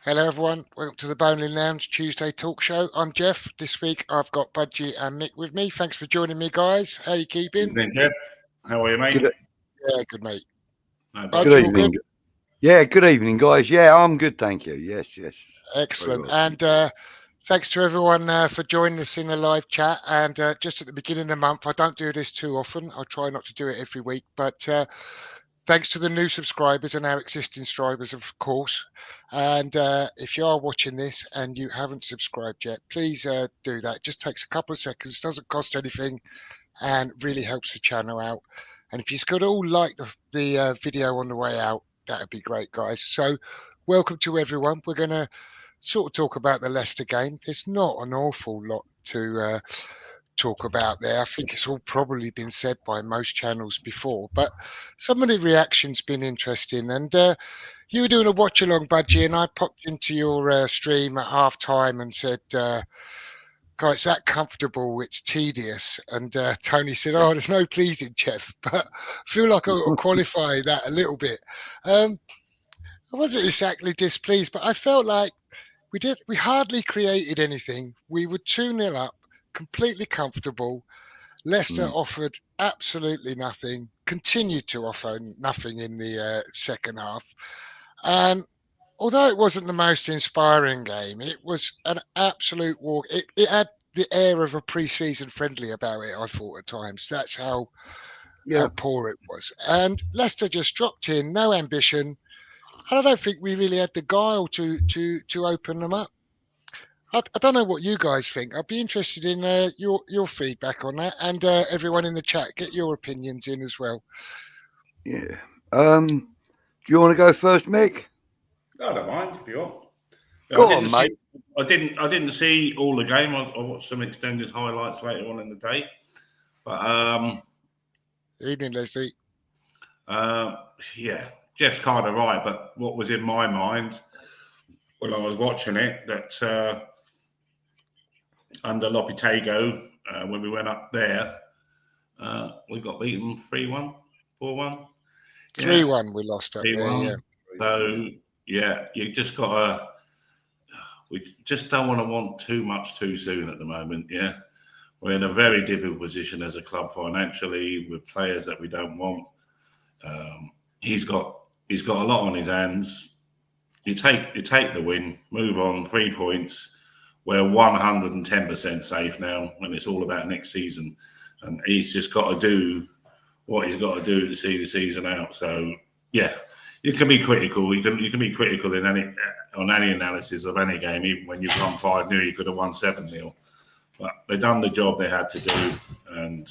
Hello everyone, welcome to the Boleyn Lounge Tuesday talk show. I'm Jeff. This week I've got Budgie and Mick with me. Thanks for joining me, guys. How you keeping? Evening, Jeff. How are you, mate? Yeah, good, mate. Good evening. Good? Yeah, good evening, guys. Yeah, I'm good, thank you. Yes. Excellent. Well. And thanks to everyone for joining us in the live chat. And just at the beginning of the month, I don't do this too often. I try not to do it every week, but thanks to the new subscribers and our existing subscribers, of course. And if you are watching this and you haven't subscribed yet, please do that. It just takes a couple of seconds, doesn't cost anything, and really helps the channel out. And if you could all like the video on the way out, that would be great, guys. So welcome to everyone. We're going to sort of talk about the Leicester game. There's not an awful lot to talk about there. I think it's all probably been said by most channels before, but some of the reactions been interesting. And you were doing a watch along, Budgie, and I popped into your stream at half time and said, God, it's that comfortable, it's tedious. And Tony said, oh, there's no pleasing, Jeff, but I feel like I'll qualify that a little bit. I wasn't exactly displeased, but I felt like we hardly created anything. We were 2-0 up, completely comfortable. Leicester offered absolutely nothing, continued to offer nothing in the second half. And although it wasn't the most inspiring game, it was an absolute walk. It had the air of a pre-season friendly about it, I thought at times. That's how poor it was. And Leicester just dropped in, no ambition. And I don't think we really had the guile to open them up. I don't know what you guys think. I'd be interested in your feedback on that, and everyone in the chat, get your opinions in as well. Yeah. Do you want to go first, Mick? I don't mind if you want. Go on, mate. I didn't see all the game. I watched some extended highlights later on in the day. But evening, Leslie. Yeah, Jeff's kind of right. But what was in my mind when I was watching it, that under Lopetegui, when we went up there, we got beaten 3-1, 4-1. 3-1 we lost up there, yeah. So, yeah, you just got to... We just don't want too much too soon at the moment, yeah. We're in a very difficult position as a club financially with players that we don't want. He's got a lot on his hands. You take the win, move on, 3 points. We're 110% safe now, and it's all about next season. And he's just got to do what he's got to do to see the season out. So, yeah, you can be critical. You can be critical on any analysis of any game. Even when you've won 5-0, you could have won 7-0. But they've done the job they had to do, and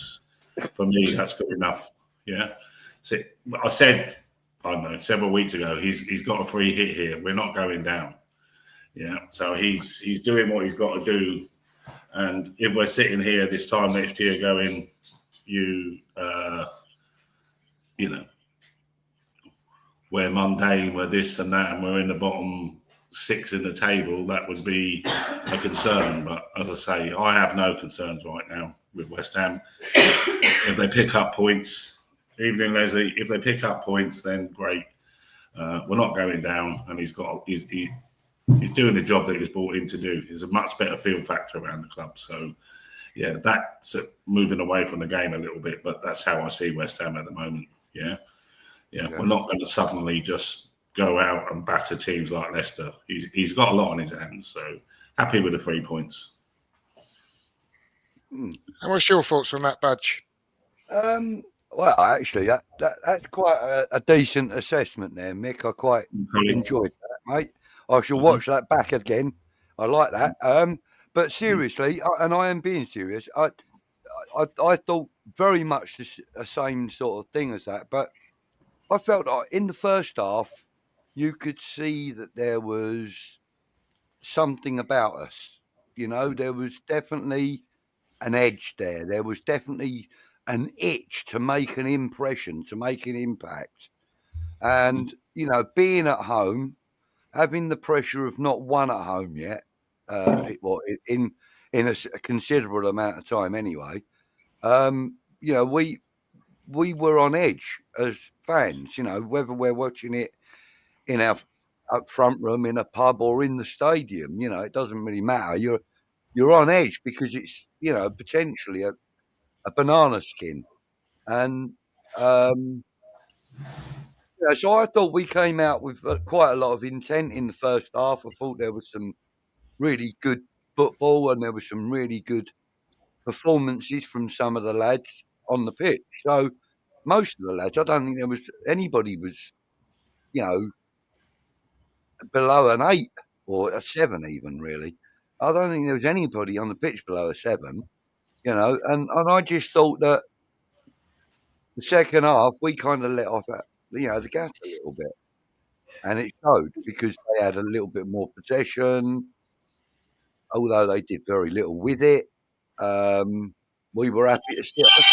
for me, that's good enough. Yeah. So I said, I don't know, several weeks ago, he's got a free hit here. We're not going down. Yeah. So he's doing what he's got to do. And if we're sitting here this time next year going, we're mundane, we're this and that, and we're in the bottom 6 in the table, that would be a concern. But as I say, I have no concerns right now with West Ham. If they pick up points, evening Leslie, if they pick up points, then great. We're not going down, and he's doing the job that he was brought in to do. There's a much better field factor around the club. So, yeah, that's moving away from the game a little bit, but that's how I see West Ham at the moment. Yeah. We're not going to suddenly just go out and batter teams like Leicester. He's got a lot on his hands, so happy with the 3 points. And what's your thoughts on that, Budge? Well, actually, that's quite a decent assessment there, Mick. I quite enjoyed that, mate. I shall watch that back again. I like that. But seriously, and I am being serious, I thought very much the same sort of thing as that. But I felt like in the first half, you could see that there was something about us. You know, there was definitely an edge there. There was definitely an itch to make an impression, to make an impact. And, being at home, having the pressure of not won at home yet, in a considerable amount of time anyway, we were on edge as fans, whether we're watching it in our up front room, in a pub, or in the stadium, it doesn't really matter. You're on edge because it's, potentially a banana skin. And so I thought we came out with quite a lot of intent in the first half. I thought there was some really good football and there was some really good performances from some of the lads on the pitch. So most of the lads, I don't think there was anybody was, below an 8 or a 7 even, really. I don't think there was anybody on the pitch below a 7, and I just thought that the second half we kind of let off the gas a little bit, and it showed because they had a little bit more possession, although they did very little with it. We were happy to sit off.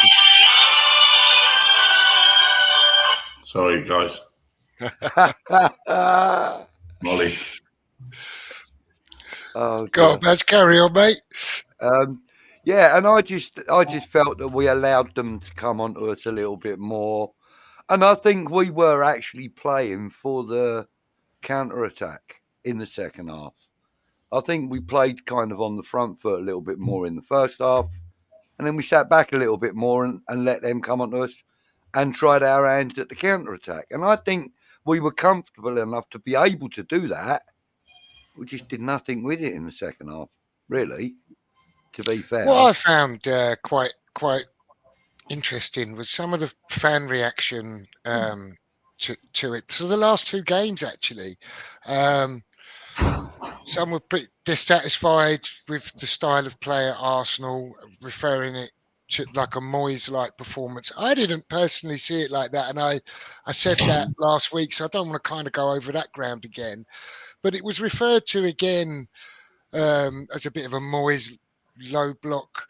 Sorry, guys. Molly. Oh, God, let's carry on, mate. Yeah, and I just felt that we allowed them to come onto us a little bit more, and I think we were actually playing for the counter-attack in the second half. I think we played kind of on the front foot a little bit more in the first half, and then we sat back a little bit more and let them come onto us and tried our hands at the counter-attack. And I think we were comfortable enough to be able to do that. We just did nothing with it in the second half, really, to be fair. What I found quite interesting was some of the fan reaction to it. So the last 2 games, actually, some were pretty dissatisfied with the style of play at Arsenal, referring it to like a Moyes-like performance. I didn't personally see it like that, and I said that last week, so I don't want to kind of go over that ground again. But it was referred to again as a bit of a Moyes low block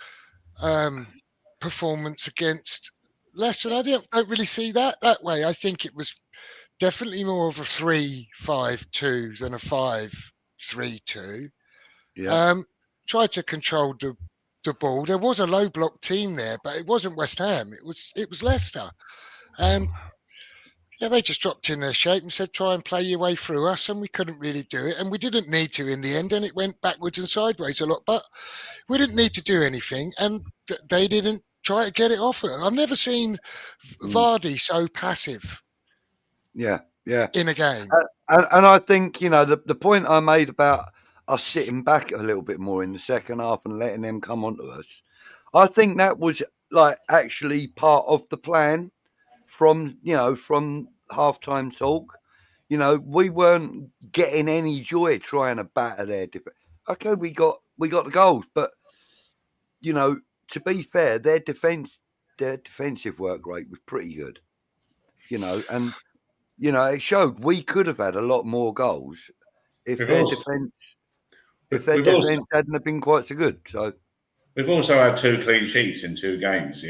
performance against Leicester. And I don't really see that way. I think it was definitely more of a 3-5-2 than a 5-3-2. Yeah. Tried to control the ball. There was a low block team there, but it wasn't West Ham. It was Leicester. And yeah, they just dropped in their shape and said, try and play your way through us. And we couldn't really do it. And we didn't need to in the end. And it went backwards and sideways a lot. But we didn't need to do anything. And they didn't try to get it off. I've never seen Vardy so passive. Yeah. In a game. And I think, the point I made about us sitting back a little bit more in the second half and letting them come onto us, I think that was like actually part of the plan from halftime talk. We weren't getting any joy trying to batter their defense. Okay, we got the goals, but to be fair, their defensive work rate was pretty good. And it showed we could have had a lot more goals if their defense hadn't have been quite so good. So we've also had 2 clean sheets in 2 games,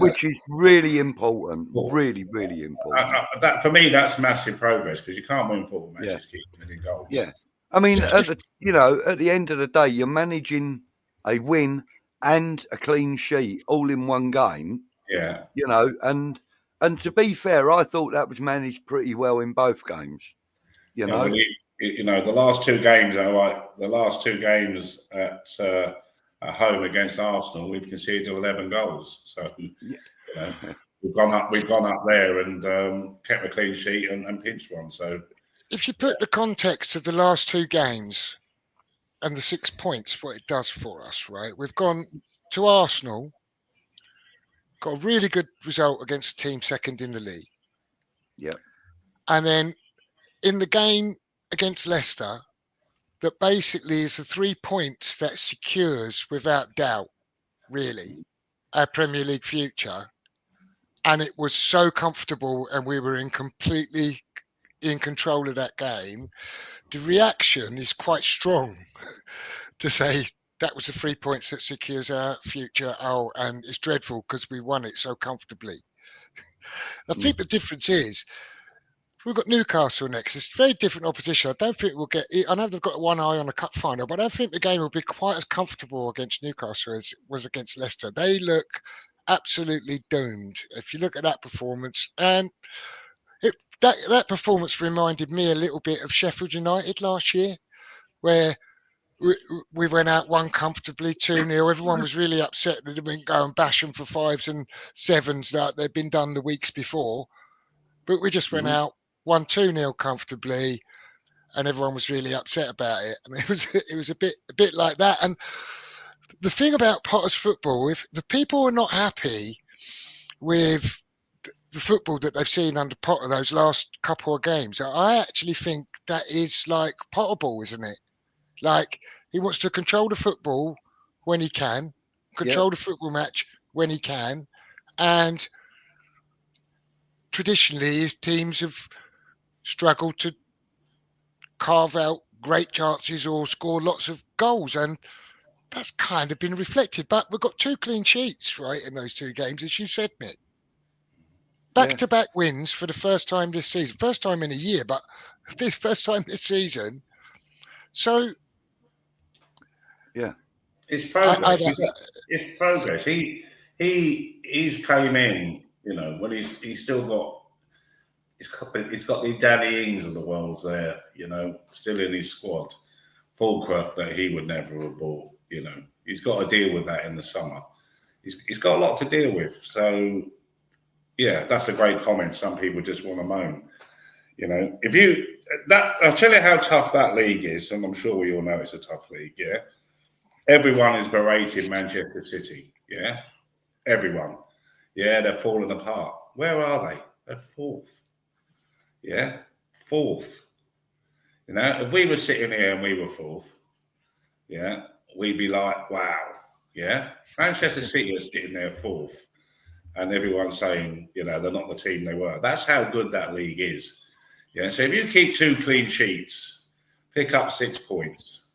which is really important. Really, really important. That for me, that's massive progress because you can't win football matches keeping winning goals. Yeah, I mean, at the end of the day, you're managing a win and a clean sheet all in one game. Yeah, and to be fair, I thought that was managed pretty well in both games. the last 2 games are like the last 2 games at home against Arsenal, we've conceded 11 goals. So we've gone up there and kept a clean sheet and pinched one. So if you put the context of the last 2 games and the 6 points, what it does for us, right? We've gone to Arsenal, got a really good result against a team second in the league. Yeah. And then in the game against Leicester, that basically is the 3 points that secures, without doubt, really, our Premier League future. And it was so comfortable and we were completely in control of that game. The reaction is quite strong, to say that was the 3 points that secures our future. Oh, and it's dreadful because we won it so comfortably. I think the difference is we've got Newcastle next. It's very different opposition. I don't think we'll get. I know they've got one eye on the cup final, but I don't think the game will be quite as comfortable against Newcastle as it was against Leicester. They look absolutely doomed. If you look at that performance, and that performance reminded me a little bit of Sheffield United last year, where we went out one comfortably 2-0. Everyone was really upset that they didn't go and bash them for 5s and 7s that they'd been done the weeks before. But we just went out 1-2-0 comfortably, and everyone was really upset about it. And it was a bit like that. And the thing about Potter's football, if the people are not happy with the football that they've seen under Potter those last couple of games, I actually think that is like Potter ball, isn't it? Like, he wants to control the football when he can, control the football match when he can. And traditionally, his teams have struggled to carve out great chances or score lots of goals. And that's kind of been reflected. But we've got 2 clean sheets, right, in those 2 games, as you said, Nick. Back-to-back wins for the first time this season. First time in a year, but this first time this season. So... yeah, it's progress. It's progress. He's came in, when he's still got he's got the Danny Ings of the world there, still in his squad. Fulcrum that he would never have bought, He's got to deal with that in the summer. He's got a lot to deal with. So yeah, that's a great comment. Some people just want to moan. I'll tell you how tough that league is, and I'm sure we all know it's a tough league, yeah. Everyone is berating Manchester City. Yeah. Everyone. Yeah, they're falling apart. Where are they? They're 4th. Yeah. 4th. If we were sitting here and we were 4th, yeah, we'd be like, wow. Yeah. Manchester City are sitting there 4th. And everyone's saying, they're not the team they were. That's how good that league is. Yeah. So if you keep 2 clean sheets, pick up 6 points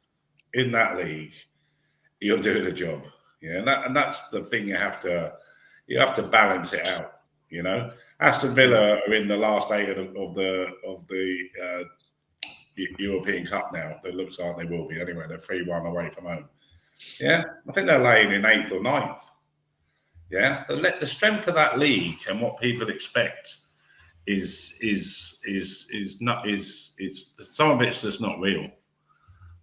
in that league, you're doing a job, and that's the thing. You have to balance it out. Aston Villa are in the last 8 of the European Cup now. It looks like they will be anyway. They're 3-1 away from home. Yeah, I think they're laying in 8th or 9th. Yeah, the strength of that league and what people expect is some of it's just not real.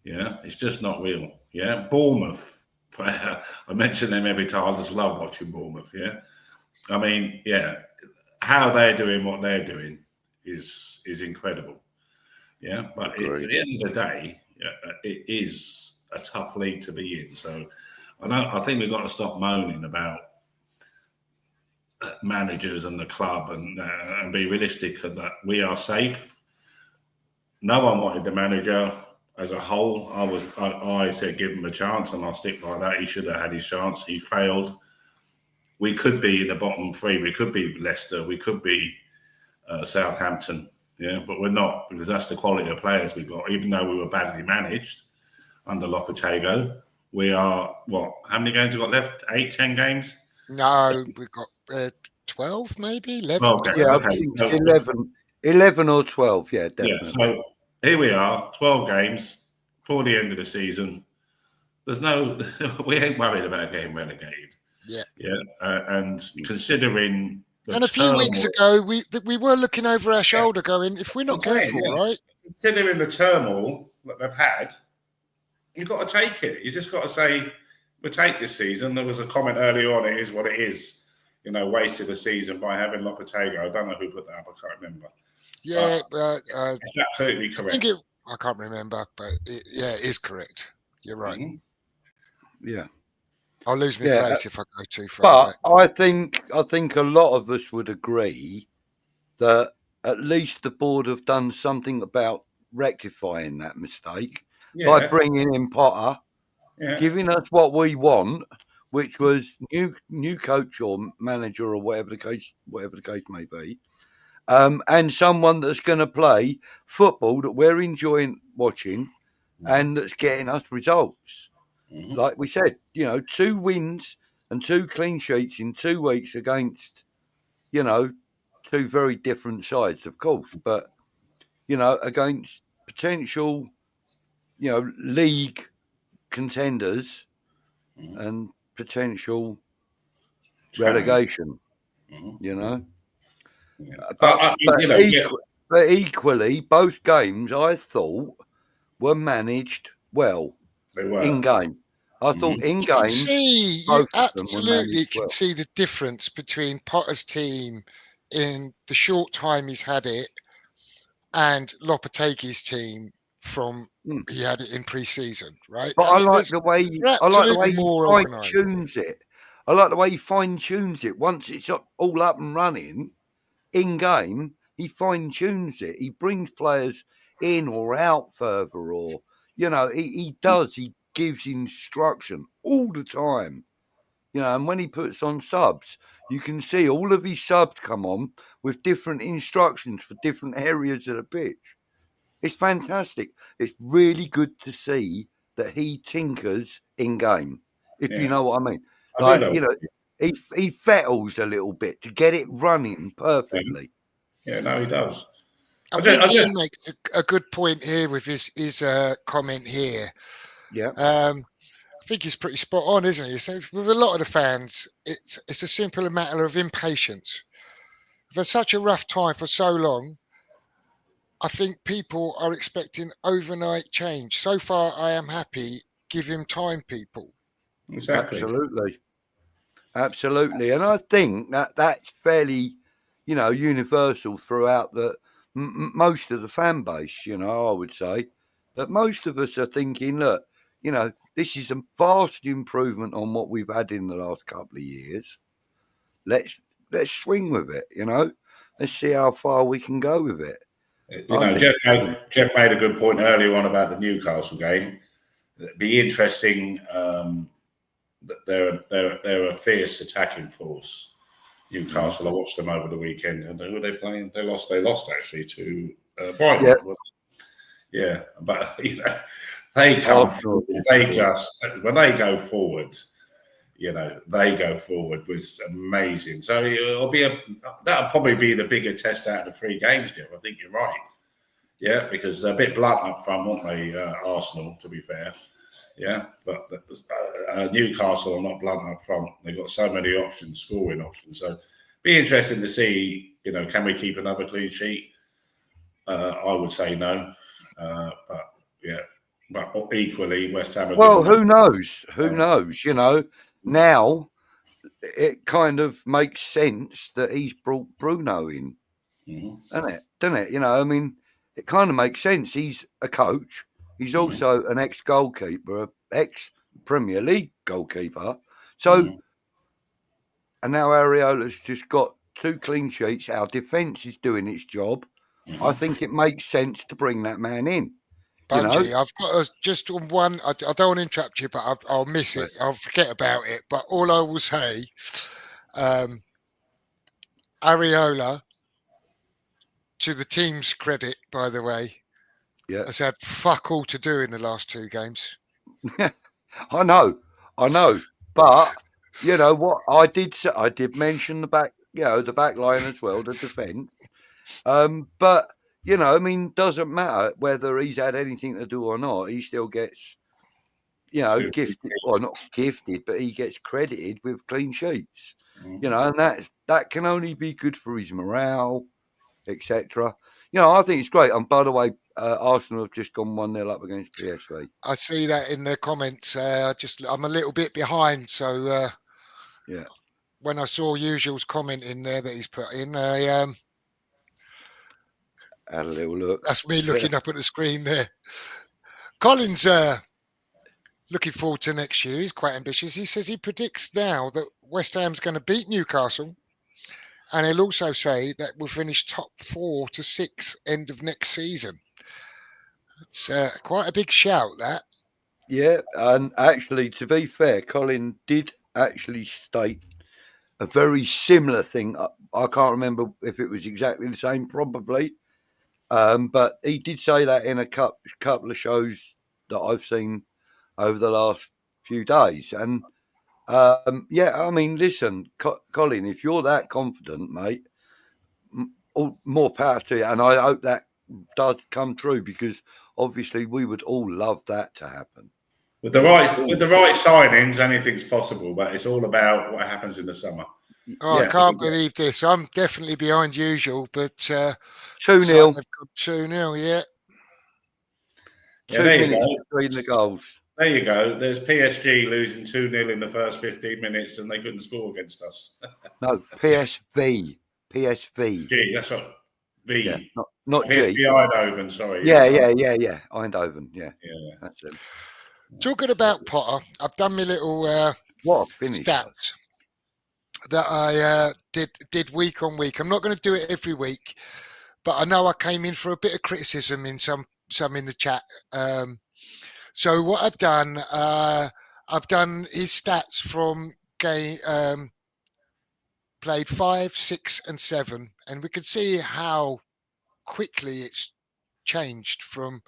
Yeah, it's just not real. Yeah, Bournemouth. I mention them every time. I just love watching Bournemouth. Yeah, I mean, how they're doing what they're doing is incredible. Yeah, but at the end of the day, it is a tough league to be in. So I think we've got to stop moaning about managers and the club and be realistic that we are safe. No one wanted the manager. As a whole, I said give him a chance, and I'll stick by that. He should have had his chance. He failed. We could be in the bottom 3. We could be Leicester. We could be Southampton. Yeah, but we're not, because that's the quality of players we got. Even though we were badly managed under Lopetegui, we are how many games we got left? 8, 10 games? No, we've got 12, maybe 11. 12 12. Yeah, I think 11 or 12. Yeah, definitely. Yeah, so here we are, 12 games for the end of the season. We ain't worried about getting relegated. Yeah. Yeah. And considering a few weeks ago, we were looking over our shoulder going, if we're not careful, right? Considering the turmoil that they've had, you've got to take it. You just got to say, we'll take this season. There was a comment earlier on, it is what it is. Wasted a season by having Lopetegui. I don't know who put that up. I can't remember. Yeah, it's absolutely correct. I can't remember, but it is correct. You're right. Mm-hmm. Yeah. I'll lose my place if I go too far. But I think a lot of us would agree that at least the board have done something about rectifying that mistake by bringing in Potter, giving us what we want, which was new coach or manager or whatever the case may be, and someone that's going to play football that we're enjoying watching and that's getting us results. like we said, 2 wins and 2 clean sheets in 2 weeks against, 2 very different sides, of course, but against potential, league contenders and potential relegation. Yeah. But equally, both games I thought were managed well. They were in game. I thought in You game, can see, you both of them were absolutely managed can well. see the difference between Potter's team in the short time he's had it and Lopetegui's team from he had it in pre-season, right? But I mean, like the way they're absolutely more he organised. fine-tunes it. I like the way he fine-tunes it. Once it's all up and running, in game, he fine-tunes it. He brings players in or out further, or he does. He gives instruction all the time. And when he puts on subs, you can see all of his subs come on with different instructions for different areas of the pitch. It's fantastic. It's really good to see that he tinkers in game, if you know what I mean. He fettles a little bit to get it running perfectly. Yeah, no, he does. I think Ian makes a good point here with his comment here. Yeah. I think he's pretty spot on, isn't he? So with a lot of the fans, it's a simple matter of impatience. For such a rough time for so long, I think people are expecting overnight change. So far, I am happy. Give him time, people. Exactly. Absolutely. And I think that's fairly, universal throughout most of the fan base, I would say. That most of us are thinking, look, this is a vast improvement on what we've had in the last couple of years. Let's swing with it, Let's see how far we can go with it. Jeff made a good point earlier on about the Newcastle game. It'd be interesting. They're a fierce attacking force. Newcastle. I watched them over the weekend, and who were they playing? They lost actually to Brighton. Yeah, but they come forward. When they go forward, they go forward was amazing. So that'll probably be the bigger test out of the 3 games, Jeff. I think you're right. Yeah, because they're a bit blunt up front, aren't they? Arsenal, to be fair. Yeah, but Newcastle are not blunt up front. They've got so many options, scoring options. So be interesting to see, can we keep another clean sheet? I would say no. But equally, West Ham. Who knows? Who knows? Now it kind of makes sense that he's brought Bruno in, doesn't it? I mean, it kind of makes sense. He's a coach. He's also an ex-goalkeeper, ex-Premier League goalkeeper. So, and now Areola's just got 2 clean sheets. Our defence is doing its job. I think it makes sense to bring that man in. Bungie, I've got just on one. I don't want to interrupt you, but I'll miss it. I'll forget about it. But all I will say, Areola, to the team's credit, by the way, has had fuck all to do in the last 2 games. I know, but you know what? I did mention the back, the back line as well, the defence. But I mean, doesn't matter whether he's had anything to do or not. He still gets, gifted, or not gifted, but he gets credited with clean sheets. And that can only be good for his morale, etc. I think it's great. And by the way, Arsenal have just gone 1-0 up against PSV. I see that in the comments. I'm a little bit behind, so when I saw Usual's comment in there that he's put in, I had a little look. That's me looking up at the screen there. Colin's looking forward to next year. He's quite ambitious. He says he predicts now that West Ham's going to beat Newcastle. And he'll also say that we'll finish top 4 to 6 end of next season. It's quite a big shout, that. Yeah, and actually, to be fair, Colin did actually state a very similar thing. I can't remember if it was exactly the same, probably. But he did say that in a couple of shows that I've seen over the last few days. And yeah, I mean, listen, Colin, if you're that confident, mate, more power to you. And I hope that does come true, because obviously we would all love that to happen. With the right signings, anything's possible, but it's all about what happens in the summer. Oh, yeah, I can't believe this. I'm definitely behind usual, but 2-0. They've got 2-0, yeah. 2 minutes between the goals. There you go. There's PSG losing 2-0 in the first 15 minutes, and they couldn't score against us. No, PSV. G, that's what. V. Yeah, not PSV G. Eindhoven, sorry. Yeah. Eindhoven, yeah. That's him. Talking about Potter, I've done my little what a finish stats that I did week on week. I'm not going to do it every week, but I know I came in for a bit of criticism in some in the chat. So what I've done his stats from game played 5, 6, and 7, and we can see how quickly it's changed from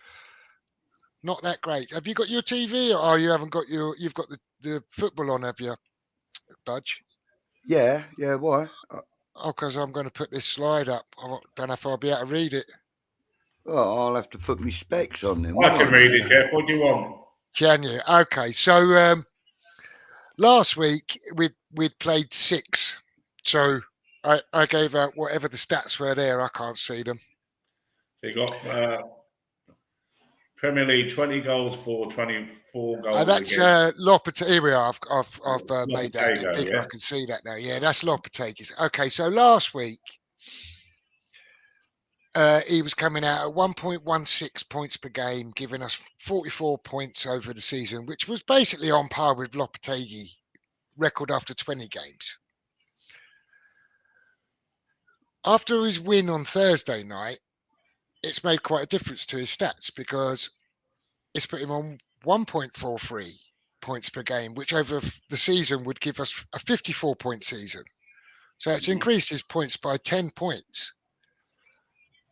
not that great. Have you got your TV, or you haven't got you've got the football on, have you, Budge? Yeah, why? Oh, because I'm going to put this slide up. I don't know if I'll be able to read it. Well, I'll have to put my specs on then. I can read it, Jeff. What do you want? Can you? Okay, so last week we'd played 6, so I gave out whatever the stats were there. I can't see them. So you got Premier League 20 goals for 24 goals. That's Lopetegui. Here we are. I've made that bigger. Yeah. I can see that now. Yeah, that's Lopetegui. Okay, so last week he was coming out at 1.16 points per game, giving us 44 points over the season, which was basically on par with Lopetegui record after 20 games. After his win on Thursday night, it's made quite a difference to his stats, because it's put him on 1.43 points per game, which over the season would give us a 54-point season. So it's increased his points by 10 points.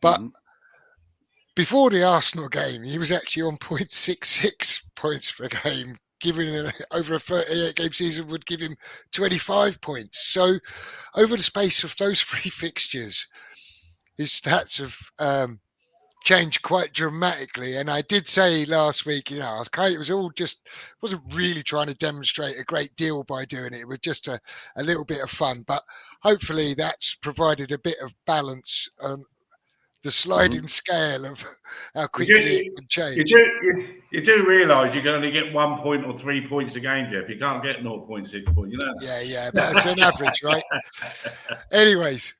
But before the Arsenal game, he was actually on 0.66 points per game, giving over a 38-game season would give him 25 points. So over the space of those 3 fixtures, his stats have changed quite dramatically. And I did say last week, it was all just, wasn't really trying to demonstrate a great deal by doing it. It was just a little bit of fun. But hopefully that's provided a bit of balance on the sliding scale of how quickly it can change. You do realise you can only get 1 point or 3 points a game, Jeff. You can't get 0.6 points, Yeah, but it's an average, right? Anyways,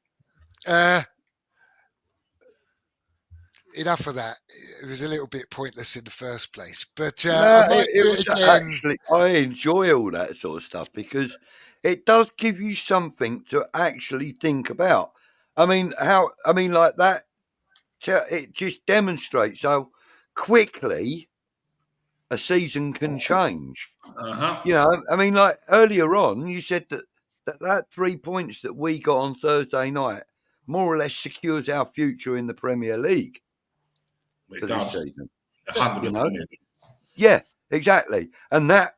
enough of that. It was a little bit pointless in the first place, but I might do it again. Actually, I enjoy all that sort of stuff, because it does give you something to actually think about. Like that. It just demonstrates how quickly a season can change. Like earlier on, you said that 3 points that we got on Thursday night more or less secures our future in the Premier League for this season. 100%. Yeah, exactly. And that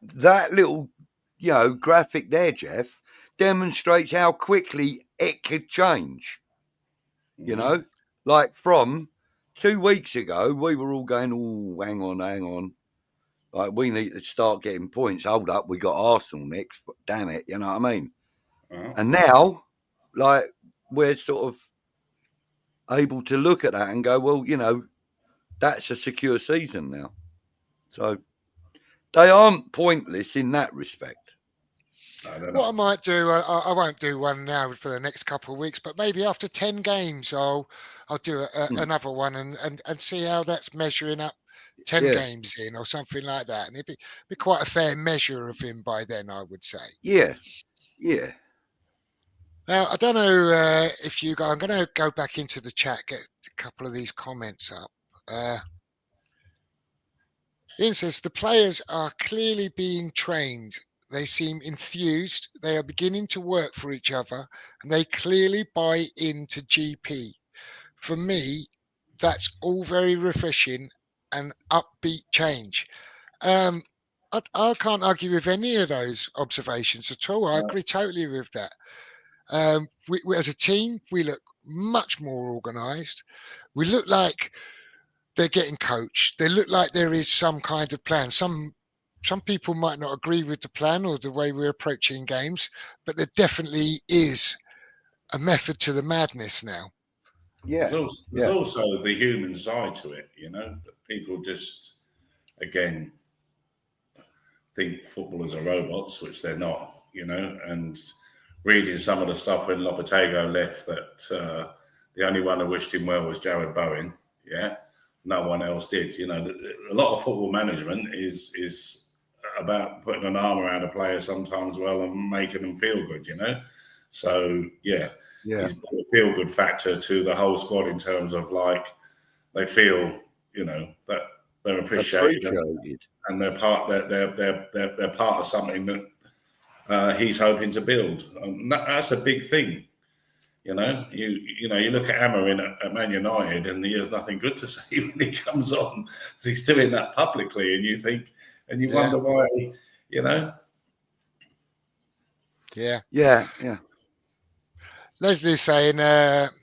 little, graphic there, Jeff, demonstrates how quickly it could change. Like from 2 weeks ago, we were all going, oh, hang on. Like, we need to start getting points. Hold up, we got Arsenal next. But damn it, you know what I mean? And now, like, we're sort of able to look at that and go, well, that's a secure season now. So they aren't pointless in that respect. What I might do, I won't do one now for the next couple of weeks, but maybe after 10 games, I'll do another one and see how that's measuring up 10 games in or something like that. And it'd be quite a fair measure of him by then, I would say. Yeah. Now, I don't know if you guys, I'm going to go back into the chat, get a couple of these comments up. Ian says, the players are clearly being trained. They seem enthused. They are beginning to work for each other, and they clearly buy into GP. For me, that's all very refreshing and upbeat change. I can't argue with any of those observations at all. I agree totally with that. We, as a team, we look much more organised. We look like they're getting coached. They look like there is some kind of plan. Some people might not agree with the plan or the way we're approaching games, but there definitely is a method to the madness now. Yeah, there's also the human side to it. People just again think footballers are robots, which they're not. And reading some of the stuff when Lopetegui left, that the only one who wished him well was Jared Bowen. Yeah, no one else did. A lot of football management is about putting an arm around a player sometimes and making them feel good. So he's brought a feel good factor to the whole squad in terms of like they feel that they're appreciated. And they're part they're part of something that he's hoping to build. And that's a big thing. You look at Hammer at Man United, and he has nothing good to say when he comes on. He's doing that publicly, and you think, and you wonder why. Yeah. Leslie's saying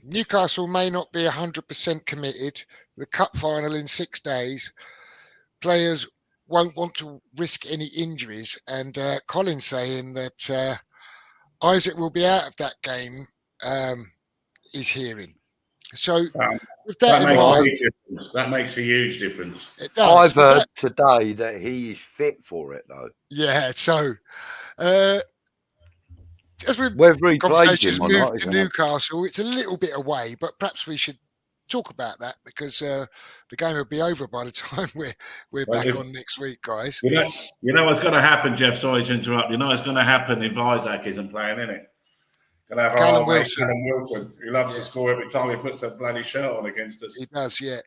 Newcastle may not be 100% committed. The cup final in 6 days. Players won't want to risk any injuries. And Colin's saying that Isaac will be out of that game, is hearing. So with that in mind, that makes a huge difference. It does. I've heard today that he is fit for it, though. Yeah, so as we whether he plays conversations him or move not, to Newcastle, it's a little bit away, but perhaps we should talk about that because the game will be over by the time we're back on next week, guys. You know what's going to happen, Jeff? Sorry to interrupt. You know what's going to happen if Isaac isn't playing, isn't it? Going to have Callum Wilson. He loves to score every time he puts a bloody shirt on against us. He does, yeah.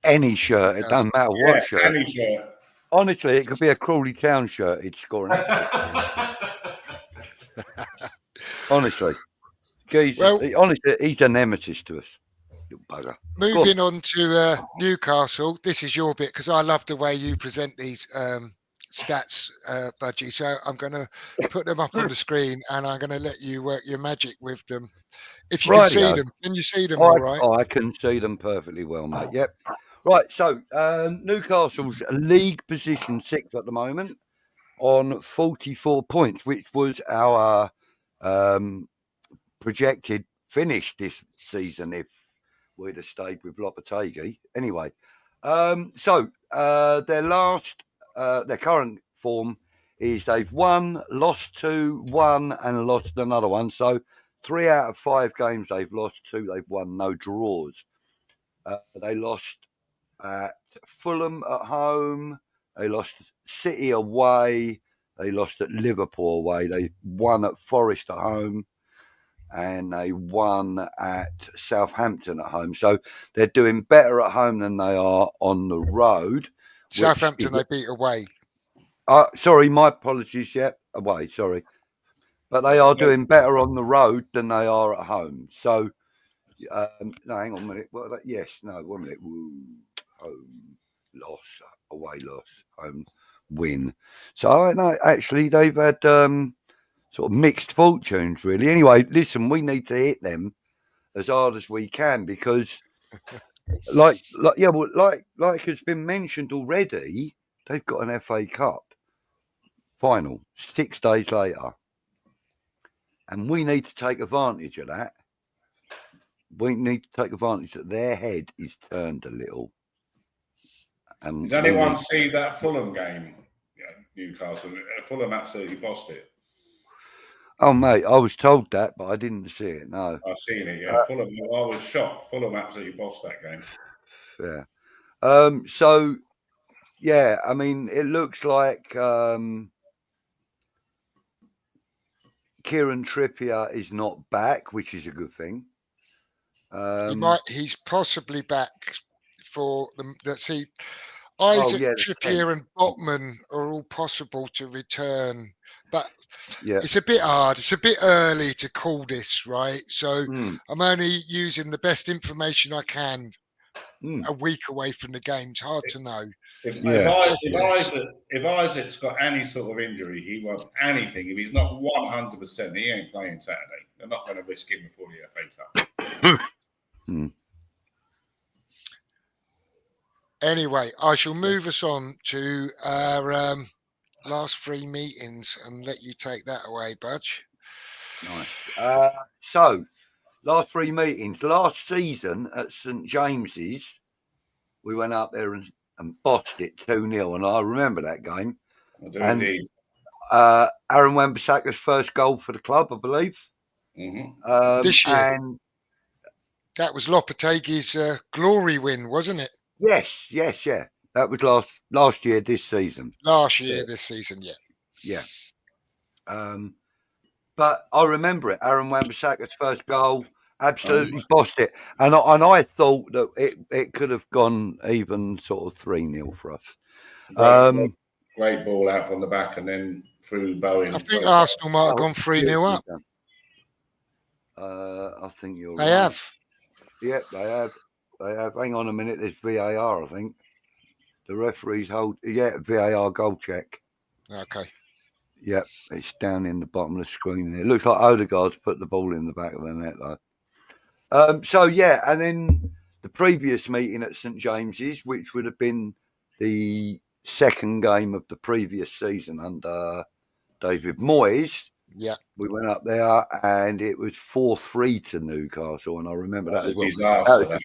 Any shirt, it doesn't matter what shirt. Any shirt. Honestly, it could be a Crawley Town shirt. He'd score an honestly. Honestly, he's a nemesis to us. Little bugger. Moving on to Newcastle. This is your bit because I love the way you present these stats, Budgie. So I'm going to put them up on the screen and I'm going to let you work your magic with them. If you can see them, can you see them all right? I can see them perfectly well, mate. Yep. Right, so Newcastle's league position 6th at the moment on 44 points, which was our projected finish this season if we'd have stayed with Lopetegui. Anyway, so their current form is they've won, lost 2, won, and lost another one. So 3 out of 5 games they've lost, 2 they've won, no draws. They lost at Fulham at home. They lost City away. They lost at Liverpool away. They won at Forest at home. And they won at Southampton at home. So they're doing better at home than they are on the road. Southampton they beat away. Sorry, my apologies. Yeah, away, sorry. But they are doing better on the road than they are at home. So, no, hang on a minute. One minute. Home loss, away loss, home win. So, no, actually, they've had sort of mixed fortunes, really. Anyway, listen, we need to hit them as hard as we can because, like has been mentioned already, they've got an FA Cup final 6 days later. And we need to take advantage of that. We need to take advantage that their head is turned a little. Did anyone see that Fulham game? Yeah, Newcastle. Fulham absolutely bossed it. Oh, mate, I was told that, but I didn't see it, no. I've seen it, yeah. Fulham, I was shocked. Fulham absolutely bossed that game. Yeah. So, yeah, I mean, it looks like Kieran Trippier is not back, which is a good thing. He's possibly back for them. See, Isaac, Trippier and Botman are all possible to return. But it's a bit hard. It's a bit early to call this, right? So I'm only using the best information I can a week away from the games. Hard to know. If Isaac's got any sort of injury, he won't anything. If he's not 100%, he ain't playing Saturday. They're not going to risk him before the FA Cup. Anyway, I shall move us on to our last 3 meetings and let you take that away, Budge. Nice. So, last 3 meetings. Last season at St James's, we went up there and bossed it 2-0, and I remember that game. I do indeed. Aaron Wan-Bissaka's first goal for the club, I believe. Mm-hmm. This year. And that was Lopetegui's glory win, wasn't it? Yes. That was last year, this season. This season, yeah. Yeah. But I remember it. Aaron Wan-Bissaka's first goal, absolutely bossed it. And I thought that it could have gone even sort of 3-0 for us. Great ball out from the back and then through Bowen. I think Arsenal might have gone 3-0 up. I think you're right. They have. Yeah, they have. Hang on a minute. There's VAR, I think. The referees VAR goal check. Okay. Yep, it's down in the bottom of the screen there. It looks like Odegaard's put the ball in the back of the net, though. And then the previous meeting at St James's, which would have been the second game of the previous season under David Moyes. Yeah. We went up there and it was 4-3 to Newcastle, and I remember that as well. Disaster.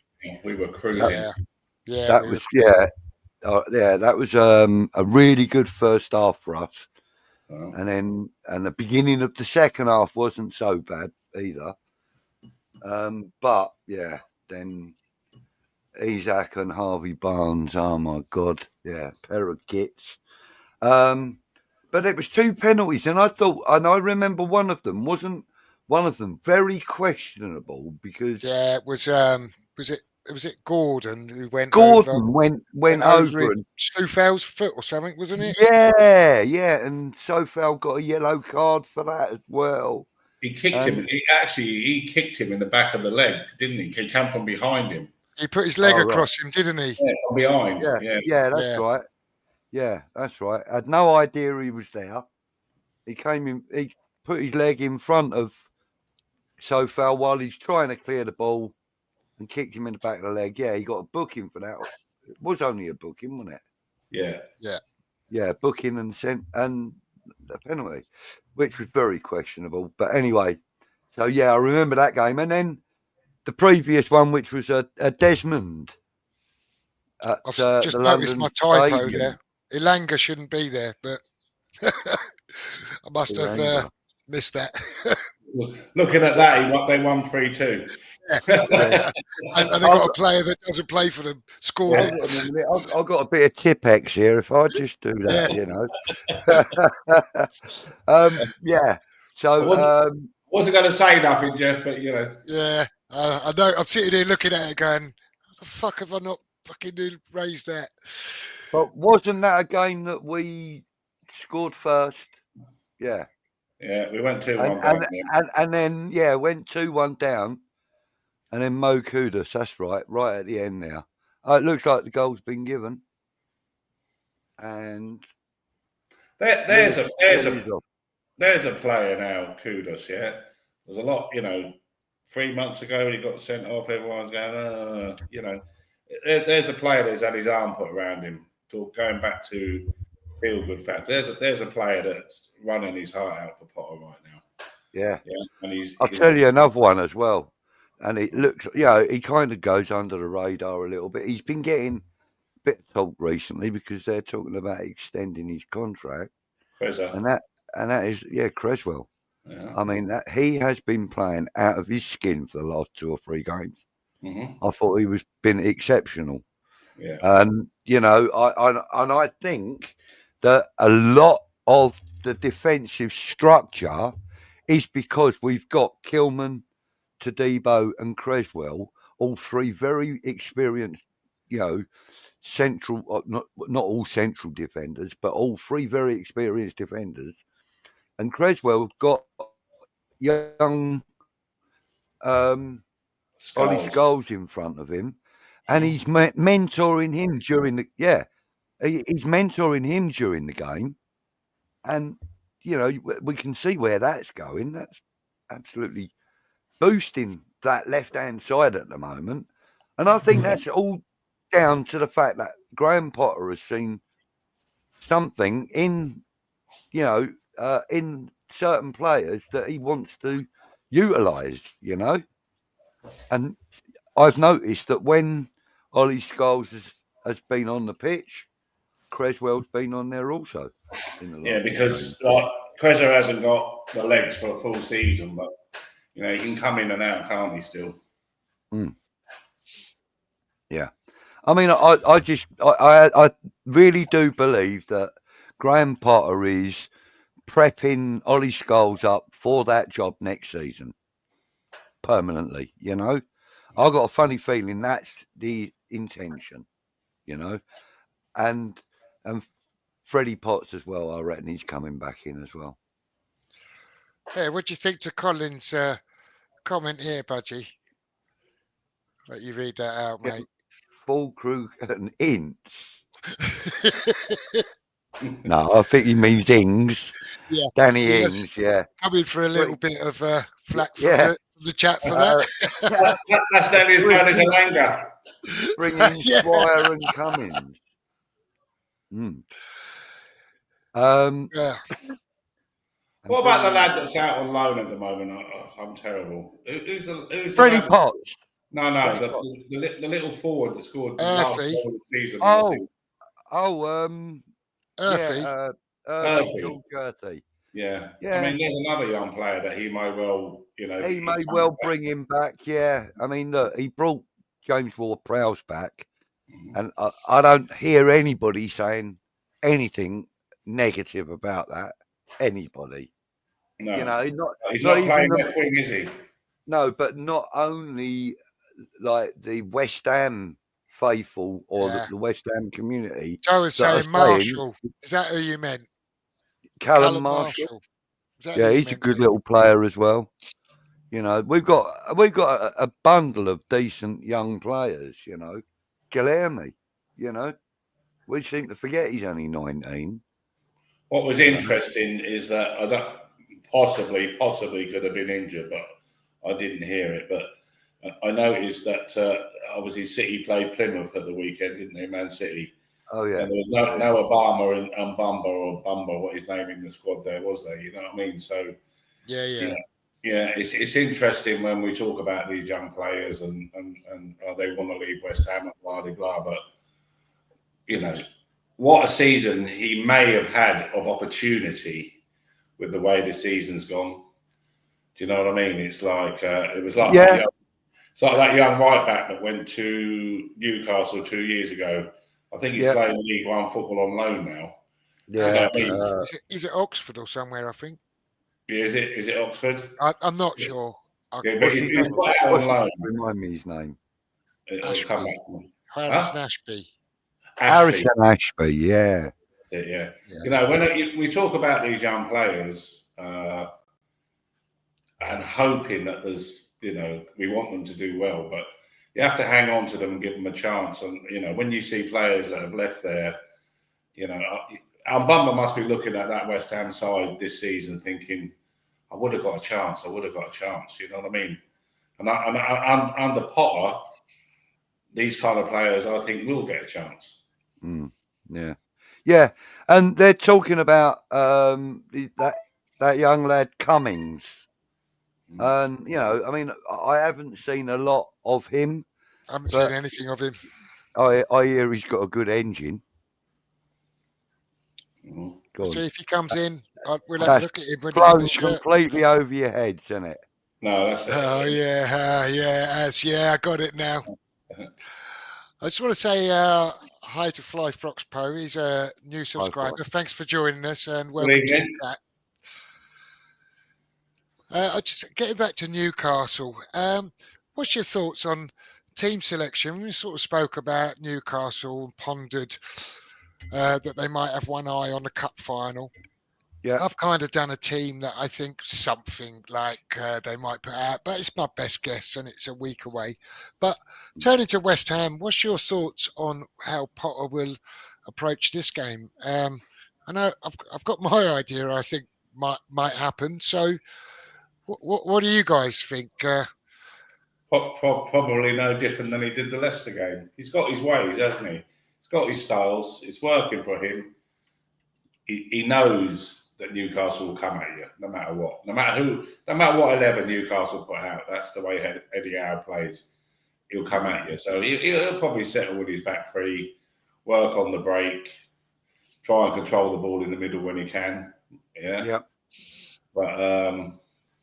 We were cruising. That was a really good first half for us. Oh. And the beginning of the second half wasn't so bad either. But yeah, then Isaac and Harvey Barnes, oh my God, yeah, pair of gits. But it was 2 penalties, and I remember one of them very questionable because was it Gordon who went went over and Stoufel's foot or something, wasn't it? Yeah, and Stouffel got a yellow card for that as well. He kicked him. He kicked him in the back of the leg, didn't he? He came from behind him. He put his leg across him, didn't he? Yeah, from behind. Yeah, that's right. Yeah, that's right. I had no idea he was there. He came in. He put his leg in front of Stouffel while he's trying to clear the ball and kicked him in the back of the leg. Yeah, he got a booking for that. It was only a booking, wasn't it? Yeah, booking and a penalty, which was very questionable. But anyway, so yeah, I remember that game. And then the previous one, which was a Desmond. I've just noticed my typo there. Ilanga shouldn't be there, but I must have missed that. Looking at that, they won 3-2. Yeah. And they got a player that doesn't play for them scored it. I've got a bit of Tipex here. If I just do that, yeah. So I wasn't going to say nothing, Jeff, but Yeah, I know. I'm sitting here looking at it, going, "How the fuck have I not fucking raised that?" But wasn't that a game that we scored first? Yeah. Yeah, we went 2-1 down. And then went 2-1 down. And then Mo Kudus, that's right at the end now. It looks like the goal's been given. And there's a player now, Kudus, yeah. There's a lot, 3 months ago when he got sent off, everyone's going, there's a player that's had his arm put around him. Going back to feel-good facts, there's a player that's running his heart out for Potter right now. Yeah. And I'll tell you another one as well. And it looks, he kind of goes under the radar a little bit. He's been getting a bit of talk recently because they're talking about extending his contract. And that is, Creswell. Yeah. I mean, he has been playing out of his skin for the last 2 or 3 games. Mm-hmm. I thought he was been exceptional. Yeah. And, I think that a lot of the defensive structure is because we've got Kilman, Todibo and Creswell, all 3 very experienced, central, not all central defenders, but all 3 very experienced defenders. And Creswell got young Ollie Scholes in front of him. and he's mentoring him during the he's mentoring him during the game, and we can see where that's going. That's absolutely boosting that left-hand side at the moment, and I think that's all down to the fact that Graham Potter has seen something in in certain players that he wants to utilise, and I've noticed that when Ollie Scholes has been on the pitch, Creswell's been on there also. Because Cresswell hasn't got the legs for a full season, but he can come in and out, can't he? Still. Yeah, I mean, I really do believe that Graham Potter is prepping Ollie Scholes up for that job next season permanently. I've got a funny feeling that's the intention. And Freddie Potts as well. I reckon he's coming back in as well. Yeah, what do you think to Colin's comment here, Budgie? Let you read that out, mate. Full crew and Ince. No, I think he means Ings. Yeah, Danny Ings. Yeah, coming for a little bit of flack from the chat for that. That's Danny's known as a langer. Bringing Swire and Cummins. What about the lad that's out on loan at the moment? I'm terrible. Who's Freddie Potts? No, the little forward that scored the last goal of the season. George Gertie. Yeah. I mean, there's another young player that he may well, he may well bring him back. Yeah, I mean, look, he brought James Ward-Prowse back, and I don't hear anybody saying anything negative about that. Anybody? No, he's not not playing left wing, is he? No, but not only like the West Ham faithful or the West Ham community. I was saying Marshall. Is that who you meant? Callum Marshall. Yeah, he's a good little player as well. We've got a bundle of decent young players. Guilherme. We seem to forget he's only 19. What was interesting is that I don't possibly could have been injured, but I didn't hear it. But I noticed that obviously City played Plymouth at the weekend, didn't they? Man City. Oh yeah. And there was no Obama and Bumba, what his name in the squad there, was there? You know what I mean? So yeah. It's interesting when we talk about these young players and they want to leave West Ham and blah blah blah. But what a season he may have had of opportunity with the way the season's gone. Do you know what I mean? It's like it's like that young right back that went to Newcastle 2 years ago. I think he's playing League One football on loan now. Yeah. Is it Oxford or somewhere? I think. Yeah, is it Oxford? I'm not sure. But he's quite out on loan. Remind me his name. Harrison Ashby. Harrison Ashby, yeah. Yeah. When we talk about these young players and hoping that there's, we want them to do well, but you have to hang on to them and give them a chance. And, when you see players that have left there, Bumba must be looking at that West Ham side this season thinking, I would have got a chance. You know what I mean? And under Potter, these kind of players, I think, will get a chance. Yeah, and they're talking about that young lad Cummings, and I mean, I haven't seen a lot of him. I haven't seen anything of him. I hear he's got a good engine. See if he comes in. We'll have a look at him when he's in the shirt. Completely over your heads, isn't it? No, that's it. Oh yeah, I got it now. I just want to say hi to Fly Fox Pro. He's a new subscriber. Thanks for joining us and welcome to that. Just getting back to Newcastle. What's your thoughts on team selection? We sort of spoke about Newcastle and pondered that they might have one eye on the cup final. I've kind of done a team that I think something like they might put out, but it's my best guess and it's a week away. But turning to West Ham, what's your thoughts on how Potter will approach this game? I know I've got my idea. I think might happen. So, what do you guys think? Probably no different than he did the Leicester game. He's got his ways, hasn't he? He's got his styles. It's working for him. He knows that Newcastle will come at you, no matter what. No matter what 11 Newcastle put out, that's the way Eddie Howe plays. He'll come at you. So he'll probably settle with his back three, work on the break, try and control the ball in the middle when he can. Yeah. But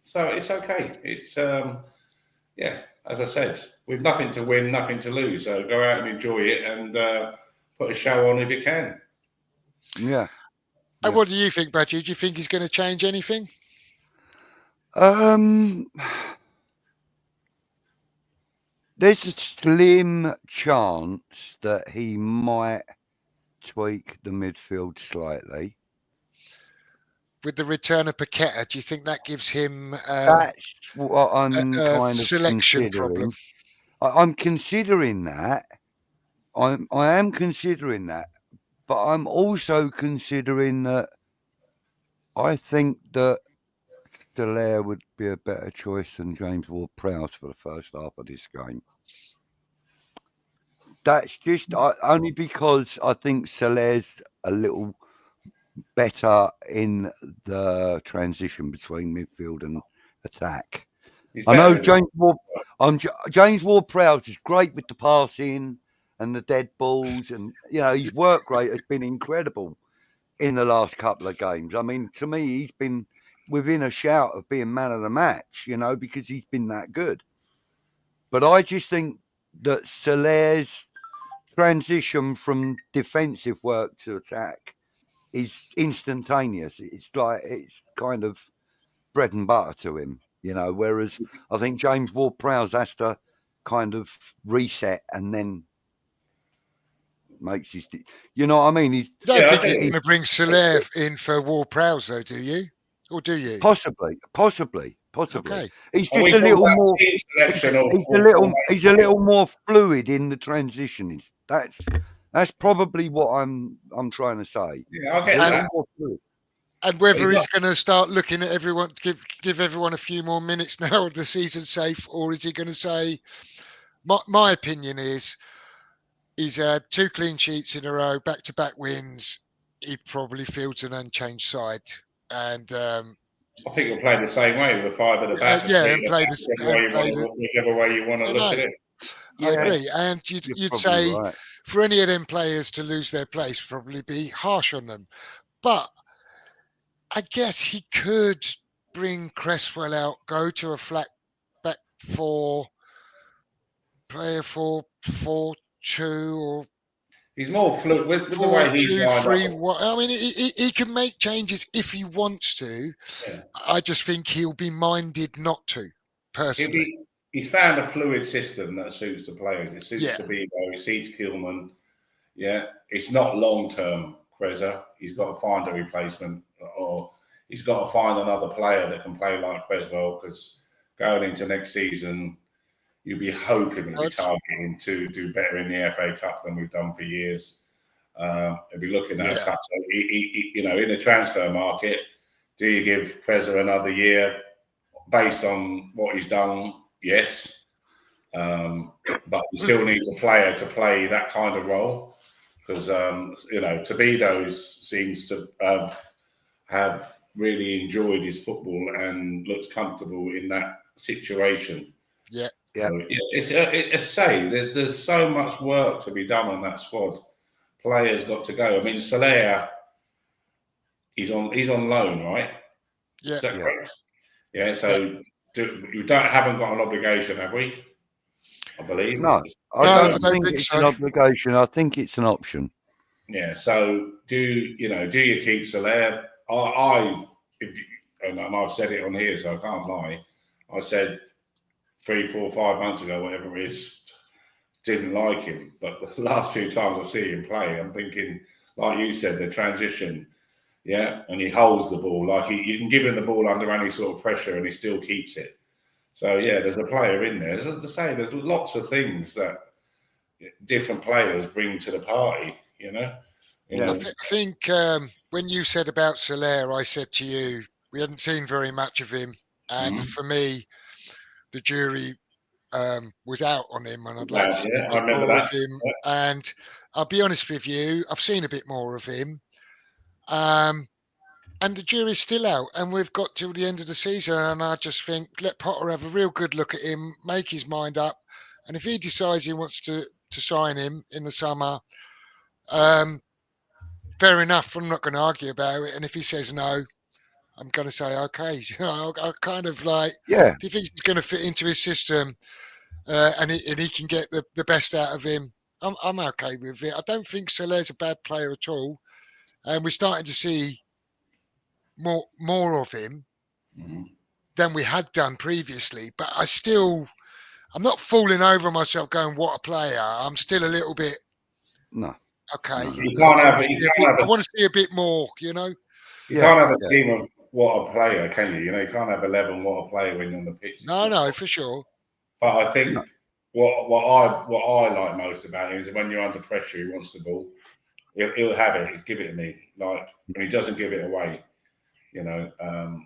so it's okay. It's as I said, with nothing to win, nothing to lose. So go out and enjoy it and put a show on if you can. Yeah. And what do you think, Budgie? Do you think he's going to change anything? There's a slim chance that he might tweak the midfield slightly. With the return of Paqueta, do you think that gives him that's what I'm kind of selection considering. problem? I'm considering that. I am considering that, but I'm also considering that I think that Soler would be a better choice than James Ward-Prowse for the first half of this game. That's just only because I think Soler's a little better in the transition between midfield and attack. I know James Ward-Prowse is great with the passing and the dead balls, and his work rate has been incredible in the last couple of games. I mean, to me, he's been within a shout of being man of the match, because he's been that good. But I just think that Soler's transition from defensive work to attack is instantaneous. It's kind of bread and butter to him, whereas I think James Ward-Prowse has to kind of reset and then makes his... You know what I mean? You don't think he's going to bring Soler in for Ward-Prowse, though, do you? Or do you? Possibly. Okay. He's just a little more... He's a little more fluid in the transition. That's probably what I'm trying to say. Yeah, I get that. And whether he's going to start looking at everyone, give everyone a few more minutes now of the season safe, or is he going to say, my opinion is, he's had 2 clean sheets in a row, back-to-back wins. He probably fields an unchanged side. And I think he'll play the same way with 5 at the back. Whichever way you want to look at it. I agree. And you'd say right. For any of them players to lose their place, probably be harsh on them. But I guess he could bring Cresswell out, go to a flat back 4, play a 4-4-2 or... He's more fluid with the way he's lined up. I mean, he can make changes if he wants to. Yeah. I just think he'll be minded not to, personally. He's found a fluid system that suits the players. It suits Tebogo, it suits Kilman. Yeah, it's not long-term, Crezza. He's got to find a replacement, or he's got to find another player that can play like Cresswell, because going into next season, you'll be hoping he'll be targeting to do better in the FA Cup than we've done for years. He'll be looking at a cup. So, in the transfer market, do you give Crezza another year based on what he's done? Yes. But he still needs a player to play that kind of role, because, Tebogo seems to have really enjoyed his football and looks comfortable in that situation. Yeah. Yeah, there's so much work to be done on that squad. Players got to go. I mean, Soler, he's on loan, right? Yeah. Is that correct? Yeah. So haven't got an obligation, have we? I believe. No, I don't think it's an obligation. I think it's an option. Yeah. So do you keep Soler? And I've said it on here, so I can't lie. I said 3, 4, 5 months ago, whatever it is, didn't like him. But the last few times I've seen him play, I'm thinking, like you said, the transition, Yeah, and he holds the ball. Like you can give him the ball under any sort of pressure, and he still keeps it. So yeah, there's a player in there. As I say, there's lots of things that different players bring to the party. I think when you said about Soler, I said to you we hadn't seen very much of him, and for me, the jury was out on him, and I'd like to see a bit more of him. Yeah. And I'll be honest with you, I've seen a bit more of him. And the jury's still out, and we've got till the end of the season. And I just think let Potter have a real good look at him, make his mind up, and if he decides he wants to sign him in the summer, fair enough. I'm not going to argue about it. And if he says no, I'm going to say okay. I kind of like if he thinks he's going to fit into his system, and he can get the best out of him, I'm okay with it. I don't think Soler's a bad player at all, and we're starting to see more of him than we had done previously. But I'm not falling over myself going, what a player. I'm still a little bit okay. I want to see a bit more, You can't have a team of what a player, can you? You can't have 11 what a player when you're on the pitch. No, for sure. But I think what I like most about him is when you're under pressure, he wants the ball. He'll have it. He'll give it to me. Like, and he doesn't give it away. And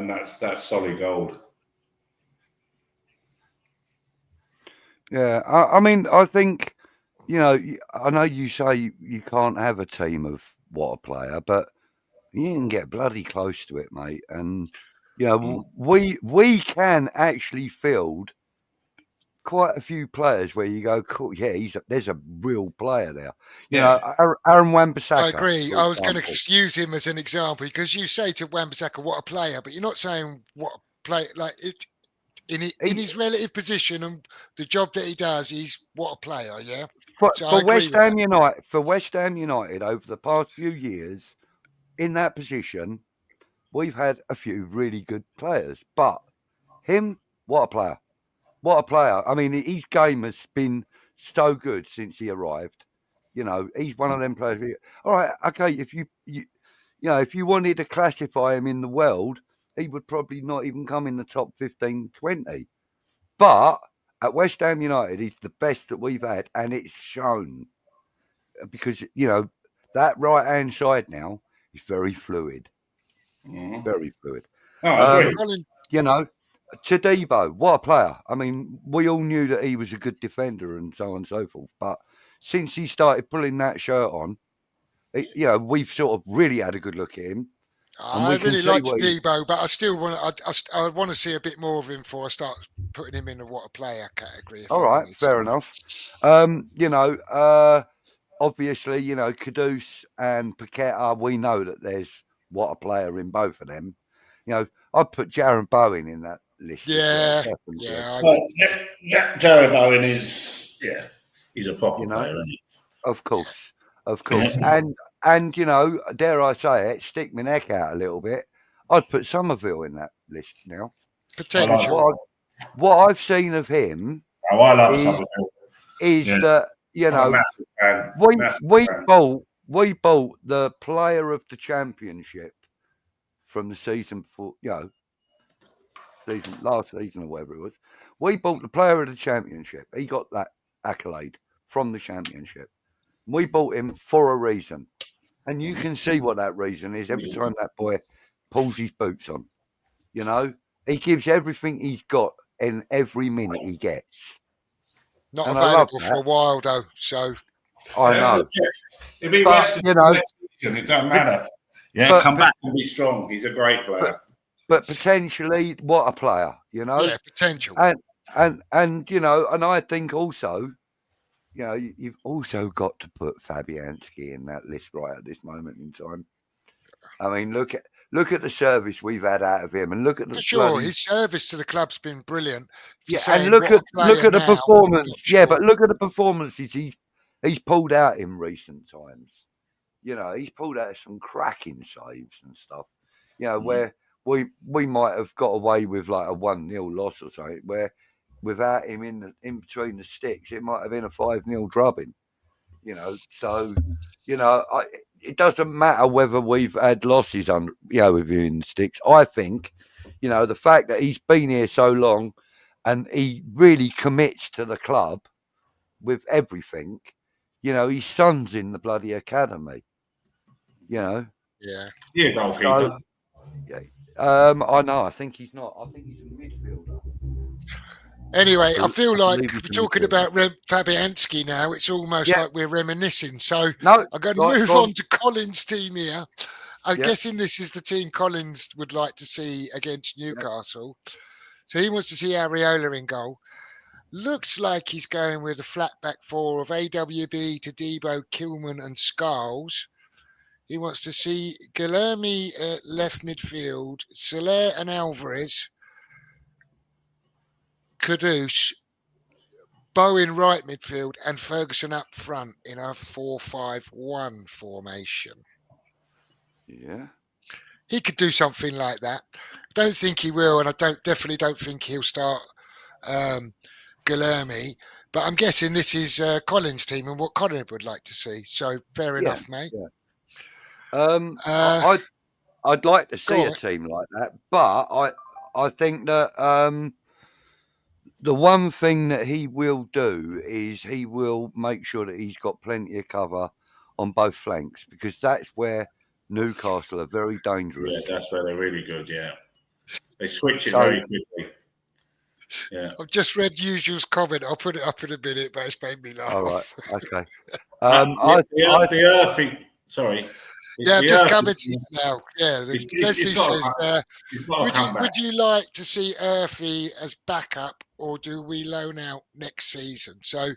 that's solid gold. Yeah, I mean, I think, I know you say you can't have a team of what a player, but you can get bloody close to it, mate. And we can actually field quite a few players where you go, cool, yeah, there's a real player there. You know, Aaron Wan-Bissaka. I agree. I was going to use him as an example because you say to Wan-Bissaka, what a player, but you're not saying what a player, like it in his relative position and the job that he does, he's what a player, yeah. For West Ham United, over the past few years, in that position, we've had a few really good players, but him, what a player. What a player. I mean, his game has been so good since he arrived. He's one of them players. All right, okay, if if you wanted to classify him in the world, he would probably not even come in the top 15, 20. But at West Ham United, he's the best that we've had, and it's shown. Because, that right-hand side now is very fluid. Very fluid. Todibo, what a player. I mean, we all knew that he was a good defender and so on and so forth. But since he started pulling that shirt on, we've sort of really had a good look at him. I really like Todibo, but I still I want to see a bit more of him before I start putting him in the what a player category. All right, fair enough. Obviously, Kudus and Paqueta, we know that there's what a player in both of them. I'd put Jaron Bowen in that list. Yeah, Jaron Bowen is, he's a proper player, isn't he? Of course. And dare I say it, stick my neck out a little bit, I'd put Somerville in that list now. Potential. What I've seen of him I love Somerville. Is that, we bought the player of the championship from the season before, last season or whatever it was. We bought the player of the championship. He got that accolade from the championship. We bought him for a reason. And you can see what that reason is every time that boy pulls his boots on. He gives everything he's got in every minute he gets. Not available for a while, though, so... I know. If he was next season, it doesn't matter. Come back and be strong. He's a great player. But potentially, what a player, Yeah, potential. And I think also, you've also got to put Fabianski in that list right at this moment in time. I mean, look at the service we've had out of him, and look at the his service to the club's been brilliant. And look at the performance. But look at the performances he's pulled out in recent times. He's pulled out some cracking saves and stuff. Where we might have got away with like a 1-0 loss or something, where without him in between the sticks, it might have been a 5-0 drubbing. So it doesn't matter whether we've had losses on, with you in the sticks. I think, the fact that he's been here so long and he really commits to the club with everything, his son's in the bloody academy, Yeah. Yeah, goalkeeper. So, I know. I think he's not. I think he's a midfielder. Anyway, I feel like believe we're he's a talking midfielder. about Fabianski now. It's almost like we're reminiscing. So No, I'm going to right, move go on to Collins' team here. I'm Yeah. guessing this is the team Collins would like to see against Newcastle. So he wants to see Areola in goal. Looks like he's going with a flat back four of AWB, Todibo, Kilman and Scarles. He wants to see Guilherme at left midfield, Soler and Alvarez, Kudus, Bowen right midfield, and Ferguson up front in a 4-5-1 formation. Yeah. He could do something like that. Don't think he will, and I definitely don't think he'll start Guilherme. But I'm guessing this is Collins' team and what Colin would like to see. So fair enough, mate. Yeah. I'd like to see a team like that, but I think that the one thing that he will do is he will make sure that he's got plenty of cover on both flanks, because that's where Newcastle are very dangerous. Yeah, that's where they're really good. Yeah, they switch it very quickly. Yeah, I've just read Usual's comment. I'll put it up in a minute, but it's made me laugh. All right, okay. The earthy. Sorry. Yeah, I've just come into it now. Yeah, Leslie says, would you like to see Earthy as backup, or do we loan out next season? So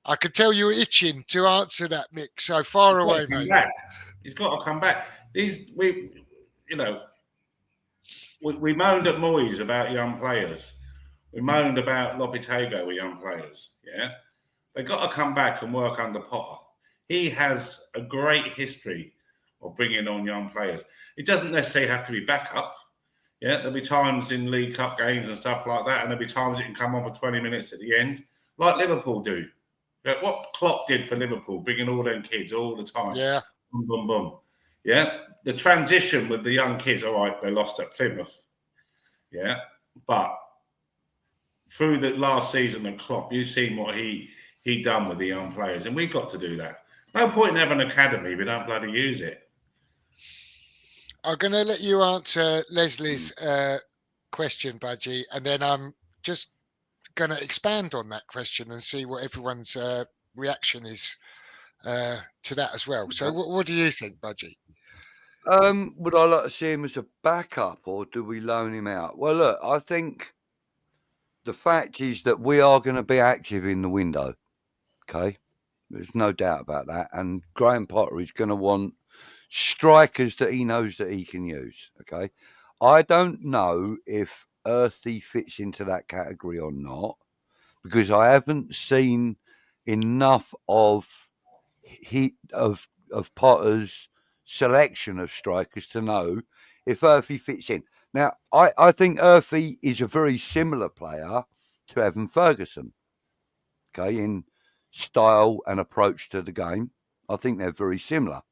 I can tell you're itching to answer that, Mick. So far away, mate. He's got to come back. We moaned at Moyes about young players. We moaned about Lopetegui with young players. Yeah, they've got to come back and work under Potter. He has a great history of bringing on young players. It doesn't necessarily have to be backup. Yeah, there'll be times in League Cup games and stuff like that, and there'll be times it can come on for 20 minutes at the end, like Liverpool do. What Klopp did for Liverpool, bringing all them kids all the time. Yeah. Boom, boom, boom. Yeah, the transition with the young kids, all right, they lost at Plymouth. Yeah, but through the last season of Klopp, you've seen what he done with the young players, and we've got to do that. No point in having an academy if we don't bloody use it. I'm going to let you answer Leslie's question, Budgie, and then I'm just going to expand on that question and see what everyone's reaction is to that as well. So what do you think, Budgie? Would I like to see him as a backup, or do we loan him out? Well, look, I think the fact is that we are going to be active in the window. Okay, there's no doubt about that. And Graham Potter is going to want strikers that he knows that he can use. Okay, I don't know if Earthy fits into that category or not, because I haven't seen enough of Potter's selection of strikers to know if Earthy fits in. Now, I think Earthy is a very similar player to Evan Ferguson, okay, in style and approach to the game. I think they're very similar.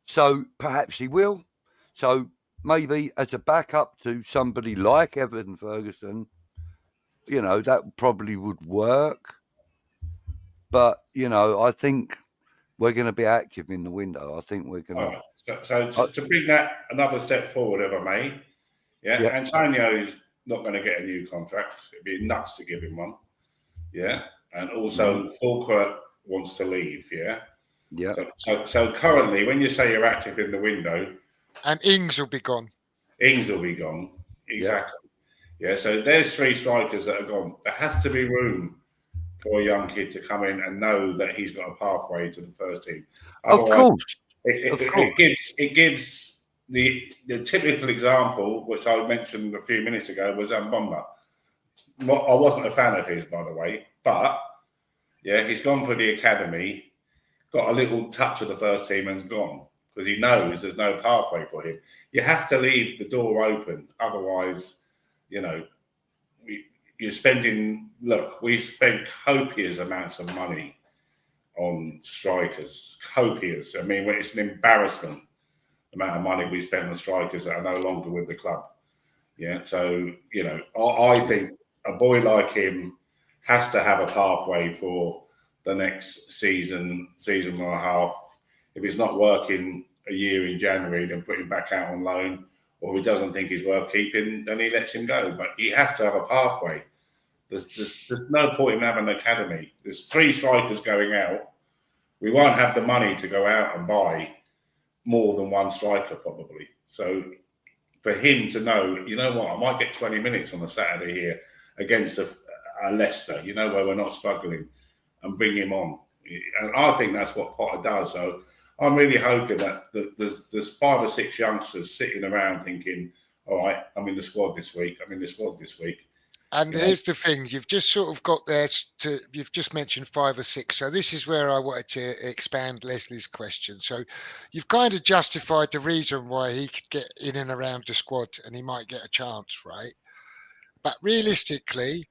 So perhaps he will. So maybe as a backup to somebody like Evan Ferguson, that probably would work. But, I think we're going to be active in the window. I think we're going to. So to bring that another step forward, if I may, Antonio's not going to get a new contract. It'd be nuts to give him one. Yeah. And also Fulkert wants to leave. Yeah. Yeah. So currently, when you say you're active in the window, and Ings will be gone. Ings will be gone. Exactly. Yeah. So there's 3 strikers that are gone. There has to be room for a young kid to come in and know that he's got a pathway to the first team. Otherwise, of course. It gives the typical example, which I mentioned a few minutes ago, was Mbomba. I wasn't a fan of his, by the way, but he's gone for the academy. Got a little touch of the first team and's gone, because he knows there's no pathway for him. You have to leave the door open. Otherwise, you're spending... Look, we've spent copious amounts of money on strikers, copious. I mean, it's an embarrassment the amount of money we spend on strikers that are no longer with the club. Yeah, so I think a boy like him has to have a pathway for the next season and a half. If it's not working a year in January, then put him back out on loan. Or if he doesn't think he's worth keeping, then he lets him go. But he has to have a pathway. There's no point in having an academy. There's 3 strikers going out. We won't have the money to go out and buy more than 1 striker probably. So for him to know, you know what, I might get 20 minutes on a Saturday here against a Leicester, where we're not struggling, and bring him on. And I think that's what Potter does. So I'm really hoping that there's 5 or 6 youngsters sitting around thinking, all right, I'm in the squad this week. And here's the thing, you've just sort of got there you've just mentioned 5 or 6. So this is where I wanted to expand Leslie's question. So you've kind of justified the reason why he could get in and around the squad and he might get a chance, right? But realistically,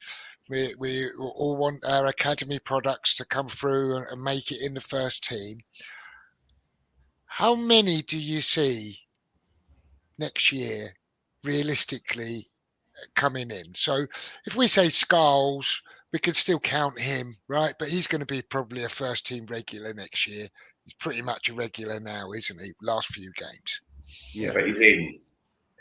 we all want our academy products to come through and make it in the first team. How many do you see next year realistically coming in? So if we say Skulls, we could still count him, right? But he's going to be probably a first team regular next year. He's pretty much a regular now, isn't he? Last few games. Yeah, but he's in.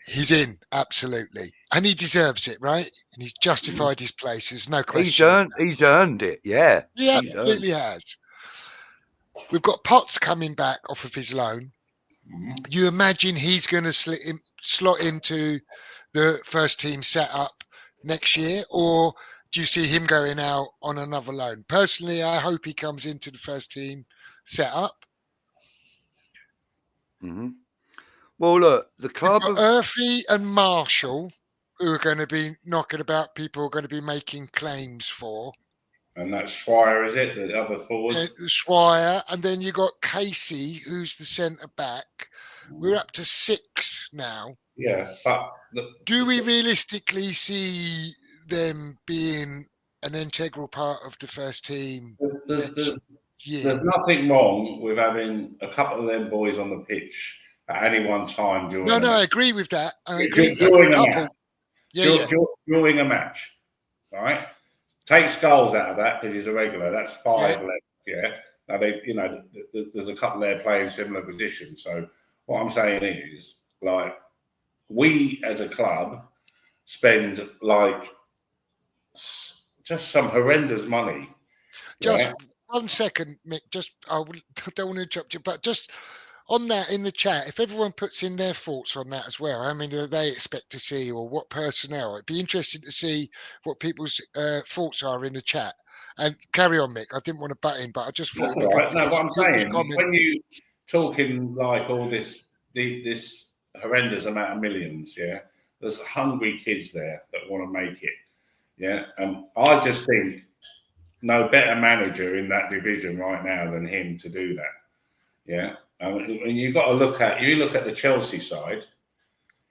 He's in, absolutely. And he deserves it, right? And he's justified his place. There's no question. He's earned it, yeah. He absolutely has. We've got Potts coming back off of his loan. You imagine he's going to slot into the first team setup next year, or do you see him going out on another loan? Personally, I hope he comes into the first team setup. Mm-hmm. Well, look, the club of Earthy and Marshall, who are going to be knocking about, people are going to be making claims for. And that's Swire, is it? The other forward? Swire, and then you got Casey, who's the centre back. We're up to 6 now. Yeah, but do we realistically see them being an integral part of the first team next year? There's nothing wrong with having a couple of them boys on the pitch at any one time during. No, I agree with that. During a match. During a match, all right. Take Skulls out of that because he's a regular. That's 5 left. Yeah. Now there's a couple there playing similar positions. So what I'm saying is, like, we as a club spend like just some horrendous money. Just 1 second, Mick. I don't want to interrupt you, but just on that in the chat, if everyone puts in their thoughts on that as well, how many do they expect to see, or what personnel? It'd be interesting to see what people's thoughts are in the chat. And carry on, Mick. I didn't want to butt in, but I just thought. That's all right. No, what I'm saying, when you talking like all this horrendous amount of millions, yeah, there's hungry kids there that want to make it, yeah. I just think no better manager in that division right now than him to do that, yeah. And you've got to look at the Chelsea side,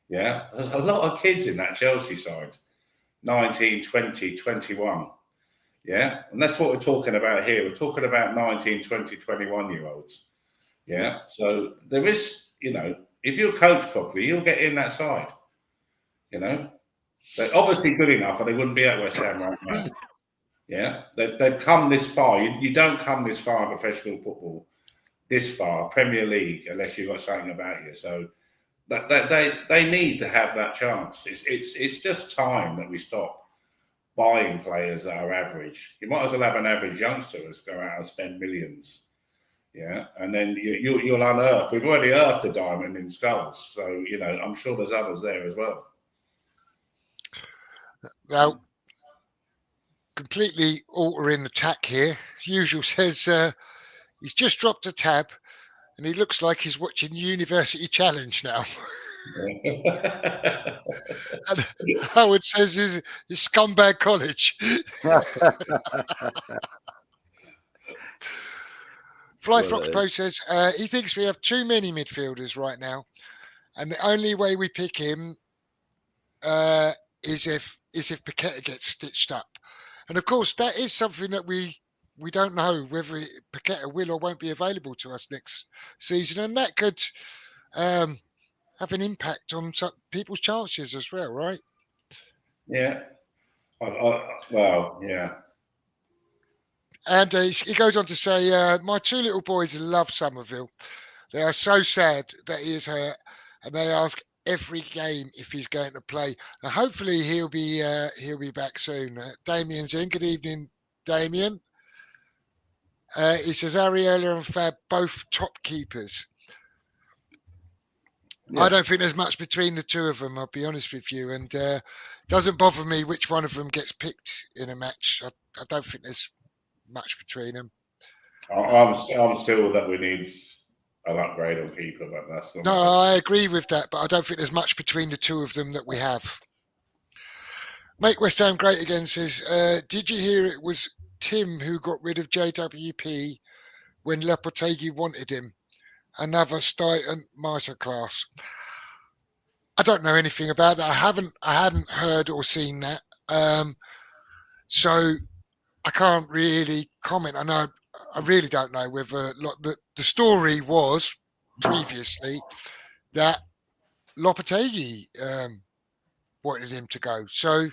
yeah. There's a lot of kids in that Chelsea side, 19, 20, 21, yeah. And that's what we're talking about here. We're talking about 19, 20, 21-year-olds, yeah. So there is, if you're coached properly, you'll get in that side. They're obviously good enough, or they wouldn't be at West Ham right now. Yeah, they've come this far. You don't come this far in professional football, this far, Premier League, unless you've got something about you. So that they need to have that chance. It's just time that we stop buying players that are average. You might as well have an average youngster that's go out and spend millions. Yeah, and then you'll unearth. We've already earthed a diamond in Skulls, so I'm sure there's others there as well. Now, completely altering the tack here. Usual says he's just dropped a tab, and he looks like he's watching University Challenge now. And Howard says is Scumbag College. Fly Fox Pro says he thinks we have too many midfielders right now, and the only way we pick him is if Paqueta gets stitched up. And of course, that is something that we we don't know whether Paqueta will or won't be available to us next season, and that could have an impact on some people's chances as well, right? Yeah. Well, yeah. And he goes on to say, my two little boys love Somerville. They are so sad that he is hurt, and they ask every game if he's going to play. And hopefully he'll be back soon. Damien's in. Good evening, Damien. He says Ariella and Fab both top keepers. Yeah. I don't think there's much between the two of them. I'll be honest with you, and doesn't bother me which one of them gets picked in a match. I don't think there's much between them. I'm still that we need an upgrade on keeper, but that's not. No, I agree with that, but I don't think there's much between the two of them that we have. Make West Ham great again says, did you hear it was Tim who got rid of JWP when Lopetegui wanted him? Another Stighton masterclass. I don't know anything about that. I hadn't heard or seen that. So I can't really comment. I really don't know whether the story was previously that Lopetegui wanted him to go. So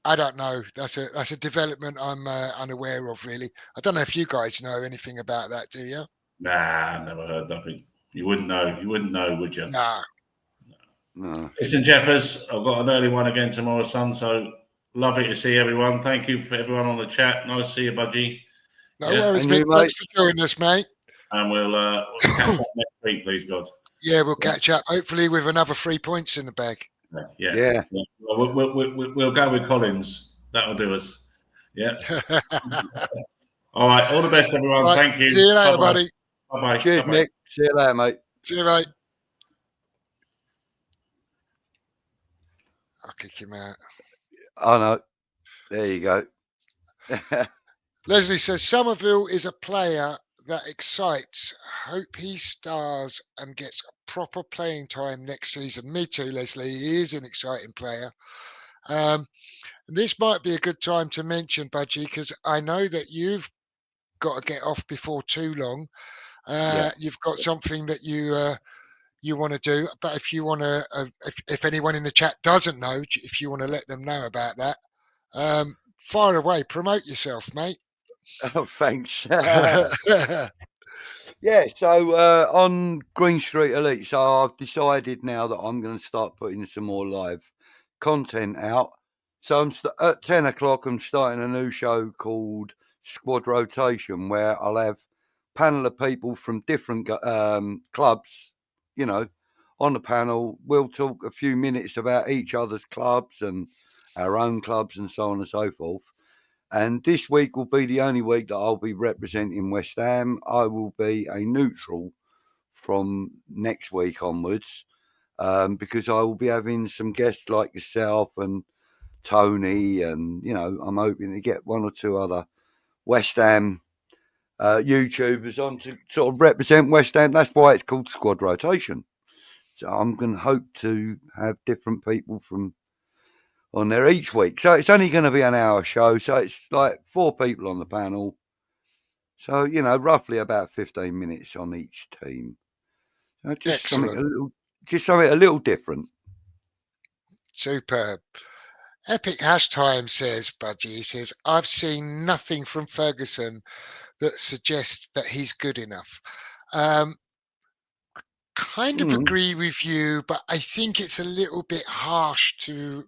I don't know. That's a development I'm unaware of, really. I don't know if you guys know anything about that, do you? Nah, I never heard nothing. You wouldn't know. You wouldn't know, would you? No. Listen, Jeffers, I've got an early one again tomorrow, son. So lovely to see everyone. Thank you for everyone on the chat. Nice to see you, Budgie. No worries, mate. Thanks for joining us, mate. And we'll catch up next week, please, God. Yeah, we'll catch up. Hopefully, with another 3 points in the bag. Yeah. Well, we'll go with Collins. That'll do us. Yeah. All right. All the best, everyone. Right. Thank you. See you later, buddy. Bye-bye. Cheers, Bye-bye. Mick. See you later, mate. See you, mate. I'll kick him out. I know. There you go. Leslie says, Somerville is a player that excites. Hope he stars and gets proper playing time next season. Me too, Leslie. He is an exciting player. This might be a good time to mention, Budgie, because I know that you've got to get off before too long. You've got something that you want to do. But if you want to, if anyone in the chat doesn't know, if you want to let them know about that, fire away, promote yourself, mate. Oh, thanks. Yeah, so on Green Street Elite, so I've decided now that I'm going to start putting some more live content out. So I'm at 10 o'clock, I'm starting a new show called Squad Rotation, where I'll have a panel of people from different clubs, you know, on the panel. We'll talk a few minutes about each other's clubs and our own clubs and so on and so forth. And this week will be the only week that I'll be representing West Ham. I will be a neutral from next week onwards, because I will be having some guests like yourself and Tony, and, you know, I'm hoping to get one or two other West Ham YouTubers on to sort of represent West Ham. That's why it's called Squad Rotation. So I'm going to hope to have different people from on there each week. So it's only going to be an hour show. So it's like 4 people on the panel. So, you know, roughly about 15 minutes on each team. So just something a little different. Superb. Epic Hash Time says, Budgie, he says, I've seen nothing from Ferguson that suggests that he's good enough. Kind of agree with you, but I think it's a little bit harsh to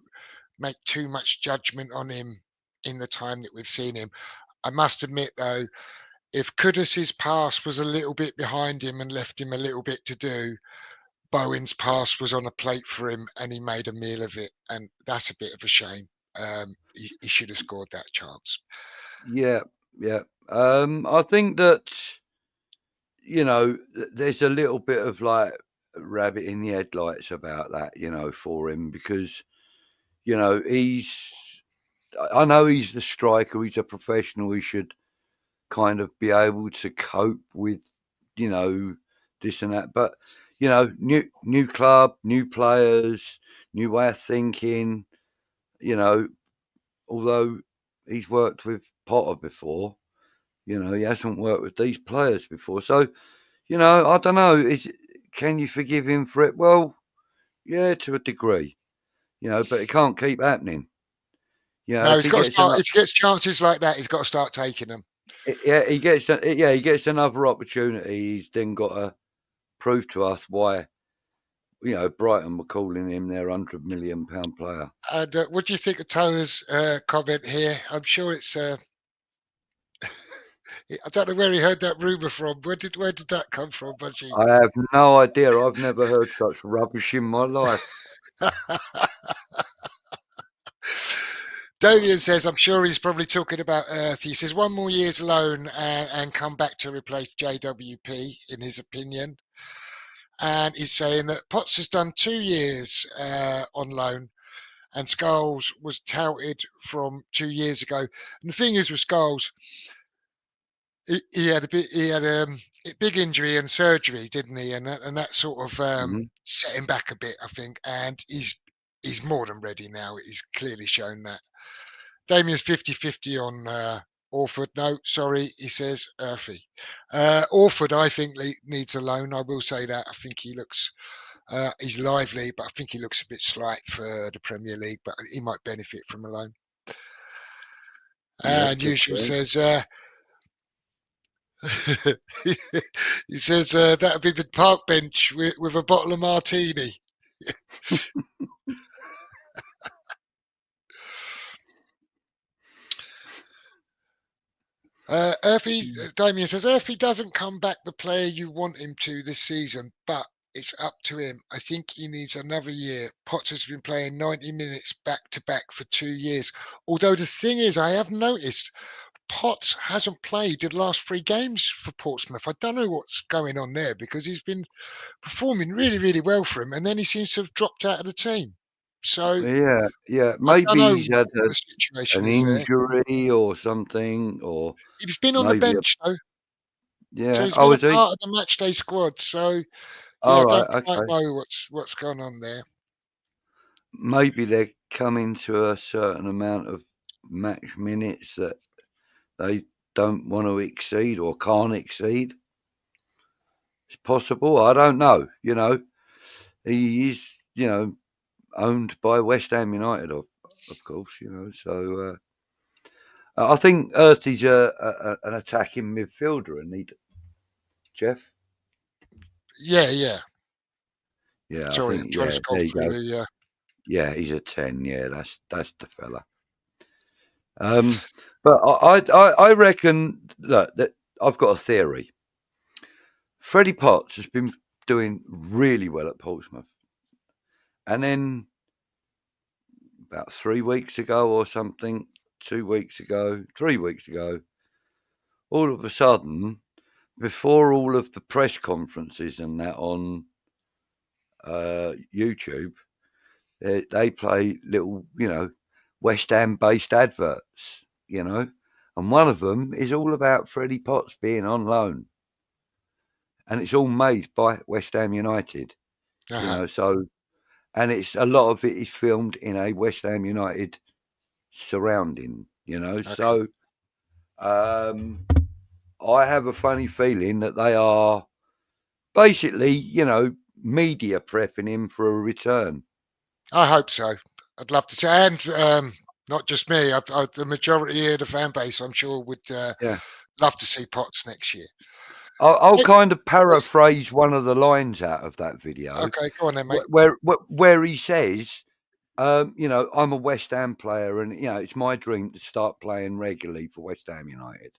make too much judgment on him in the time that we've seen him. I must admit, though, if Kudus's pass was a little bit behind him and left him a little bit to do, Bowen's pass was on a plate for him and he made a meal of it. And that's a bit of a shame. He should have scored that chance. Yeah. I think that, you know, there's a little bit of like rabbit in the headlights about that, you know, for him, because, you know, I know he's the striker, he's a professional, he should kind of be able to cope with, you know, this and that. But, you know, new club, new players, new way of thinking, you know, although he's worked with Potter before. You know, he hasn't worked with these players before. So, you know, I don't know. Can you forgive him for it? Well, yeah, to a degree. You know, but it can't keep happening. You know, No, if he's he got to gets start. If he gets chances like that, he's got to start taking them. he gets another opportunity. He's then got to prove to us why. You know, Brighton were calling him their £100 million player. And what do you think of To's comment here? I'm sure it's. I don't know where he heard that rumor from. Where did that come from, Budgie? I have no idea. I've never heard such rubbish in my life. Damien says, I'm sure he's probably talking about Earth. He says 1 more year's loan and come back to replace JWP, in his opinion. And he's saying that Potts has done 2 years on loan, and Scholes was touted from 2 years ago. And the thing is with Scholes, he had a big injury and surgery, didn't he? And that sort of set him back a bit, I think. And he's more than ready now. He's clearly shown that. Damien's 50-50 on Orford. No, sorry, he says Earthy. Orford, I think, needs a loan. I will say that. I think he looks, he's lively, but I think he looks a bit slight for the Premier League, but he might benefit from a loan. And Usual says, he says that would be the park bench with a bottle of martini. Damien says, Earthy doesn't come back the player you want him to this season, but it's up to him. I think he needs another year. Potter's been playing 90 minutes back to back for 2 years. Although the thing is, I have noticed Potts hasn't played the last 3 games for Portsmouth. I don't know what's going on there because he's been performing really, really well for him, and then he seems to have dropped out of the team. So yeah. I don't Maybe know he's had what the situation an is there. injury or something, or He's been on the maybe bench though, so yeah. he's Oh, been a is he? part of the matchday squad. So yeah, I All right, don't quite okay. know what's going on there. Maybe they're coming to a certain amount of match minutes that they don't want to exceed or can't exceed. It's possible. I don't know. You know, he is, you know, owned by West Ham United, of course. You know, so I think Earthy's an attacking midfielder, and Jeff. Yeah. Yeah, I Sorry, I'm think trying to yeah. scroll There you through go. the. Yeah, he's a 10. Yeah, that's the fella. But I reckon that I've got a theory. Freddie Potts has been doing really well at Portsmouth, and then about 3 weeks ago or something, 2 weeks ago, 3 weeks ago, all of a sudden, before all of the press conferences and that on YouTube, they play little, you know, West Ham based adverts, you know, and one of them is all about Freddie Potts being on loan, and it's all made by West Ham United, you know, so, and it's a lot of it is filmed in a West Ham United surrounding, you know, so I have a funny feeling that they are basically, you know, media prepping him for a return. I hope so. I'd love to see, and not just me. The majority of the fan base, I'm sure, would love to see Potts next year. I'll kind of paraphrase one of the lines out of that video. Okay, go on then, mate. Where he says, you know, I'm a West Ham player, and you know, it's my dream to start playing regularly for West Ham United.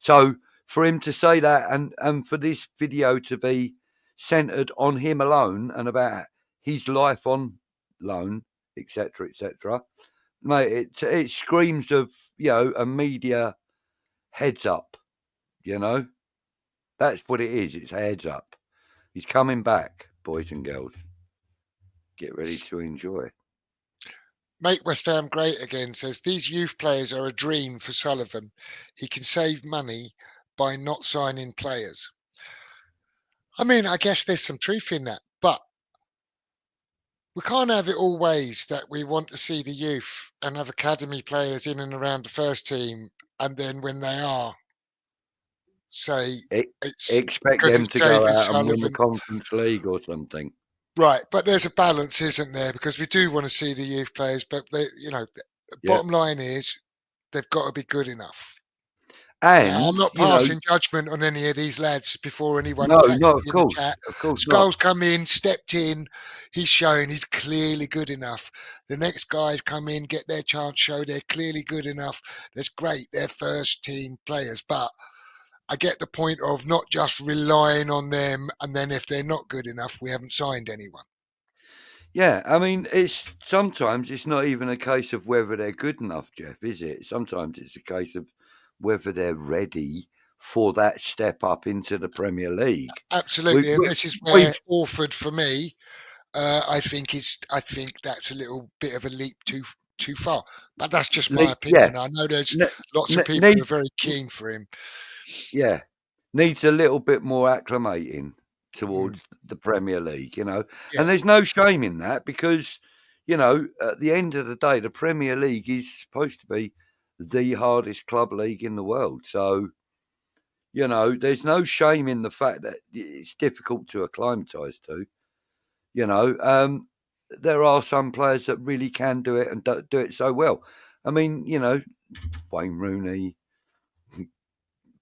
So for him to say that, and for this video to be centered on him alone and about his life on loan, etc., mate, it screams of, you know, a media heads up. You know, that's what it is. It's a heads up. He's coming back, boys and girls. Get ready to enjoy. Make West Ham great again says these youth players are a dream for Sullivan. He can save money by not signing players. I mean, I guess there's some truth in that, but we can't have it always that we want to see the youth and have academy players in and around the first team, and then when they are, say it's Expect because them it's to go David out and win the Sullivan. Conference League or something. Right, but there's a balance, isn't there? Because we do want to see the youth players, but the bottom line is they've got to be good enough. Now, I'm And not passing judgment on any of these lads before anyone no, attacks no, me of in the course, chat. of course not. Skull's come in, stepped in, he's shown he's clearly good enough. The next guys come in, get their chance, show they're clearly good enough. That's great, they're first team players, but I get the point of not just relying on them, and then if they're not good enough, we haven't signed anyone. Yeah, I mean, sometimes it's not even a case of whether they're good enough, Jeff, is it? Sometimes it's a case of whether they're ready for that step up into the Premier League. Absolutely, and this is where Orford, for me, I think that's a little bit of a leap too far. But that's just my opinion. I know there's lots of people who are very keen for him. Yeah, needs a little bit more acclimating towards the Premier League, and there's no shame in that because, at the end of the day, the Premier League is supposed to be the hardest club league in the world. So, there's no shame in the fact that it's difficult to acclimatise to. There are some players that really can do it and do it so well. I mean, Wayne Rooney,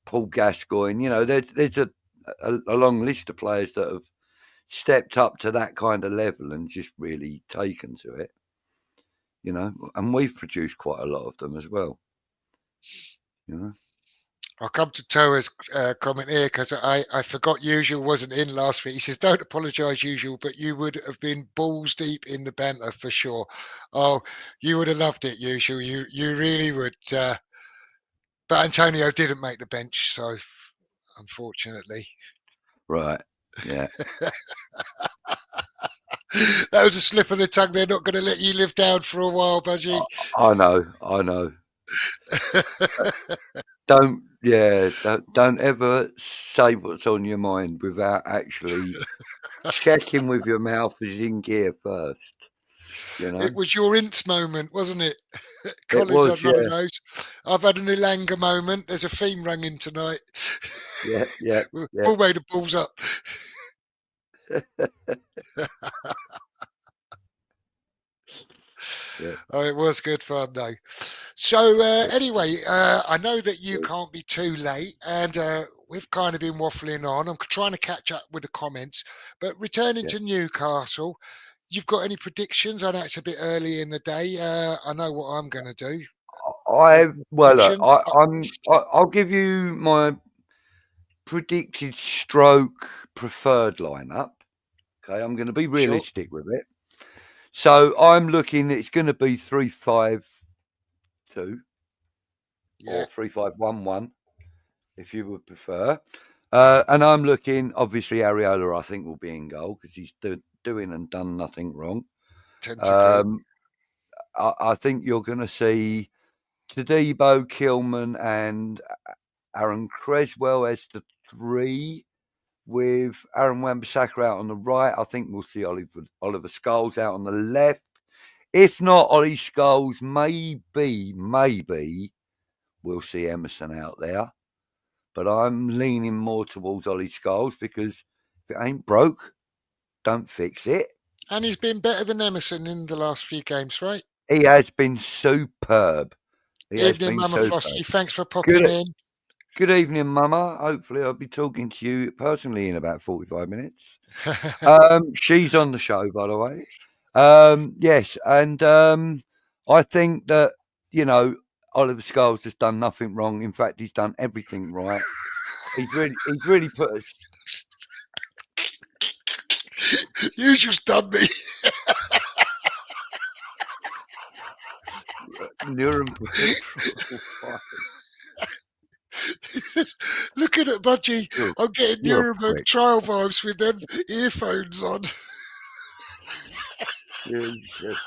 Paul Gascoigne, there's a long list of players that have stepped up to that kind of level and just really taken to it, and we've produced quite a lot of them as well. I'll come to Toa's comment here because I forgot Usual wasn't in last week. He says, don't apologise, Usual, but you would have been balls deep in the banter for sure. Oh, you would have loved it, Usual. You really would. But Antonio didn't make the bench, so unfortunately. Right, yeah. That was a slip of the tongue. They're not going to let you live down for a while, Budgie. I know. Don't ever say what's on your mind without actually checking with your mouth is in gear first. It was your Ince moment, wasn't it? Collins had none of those. I've had an Ilanga moment. There's a theme rung in tonight. Yeah. All made the balls up. Oh, it was good fun though. So anyway, I know that you can't be too late, and we've kind of been waffling on. I'm trying to catch up with the comments, but returning to Newcastle, you've got any predictions? I know it's a bit early in the day. I know what I'm going to do. I'll give you my predicted stroke preferred lineup. Okay, I'm going to be realistic with it. So I'm looking. It's going to be 3-5-2 or 3-5-1-1, if you would prefer. And I'm looking. Obviously, Areola, I think, will be in goal because he's doing and done nothing wrong. I think you're going to see Tadibo, Kilman, and Aaron Creswell as the three, with Aaron Wan-Bissaka out on the right. I think we'll see Oliver Scholes out on the left. If not Ollie Scholes, maybe we'll see Emerson out there. But I'm leaning more towards Ollie Scholes because if it ain't broke, don't fix it. And he's been better than Emerson in the last few games, right? He has been superb. Evening, Mama Flossie. Thanks for popping in. Good evening, Mama. Hopefully I'll be talking to you personally in about 45 minutes. She's on the show, by the way. Yes, and I think that, Oliver Scholes has done nothing wrong. In fact, he's done everything right. He's really put us... Usual's done me. Nuremberg. Looking at Budgie, I'm getting Nuremberg trial vibes with them earphones on. Jesus.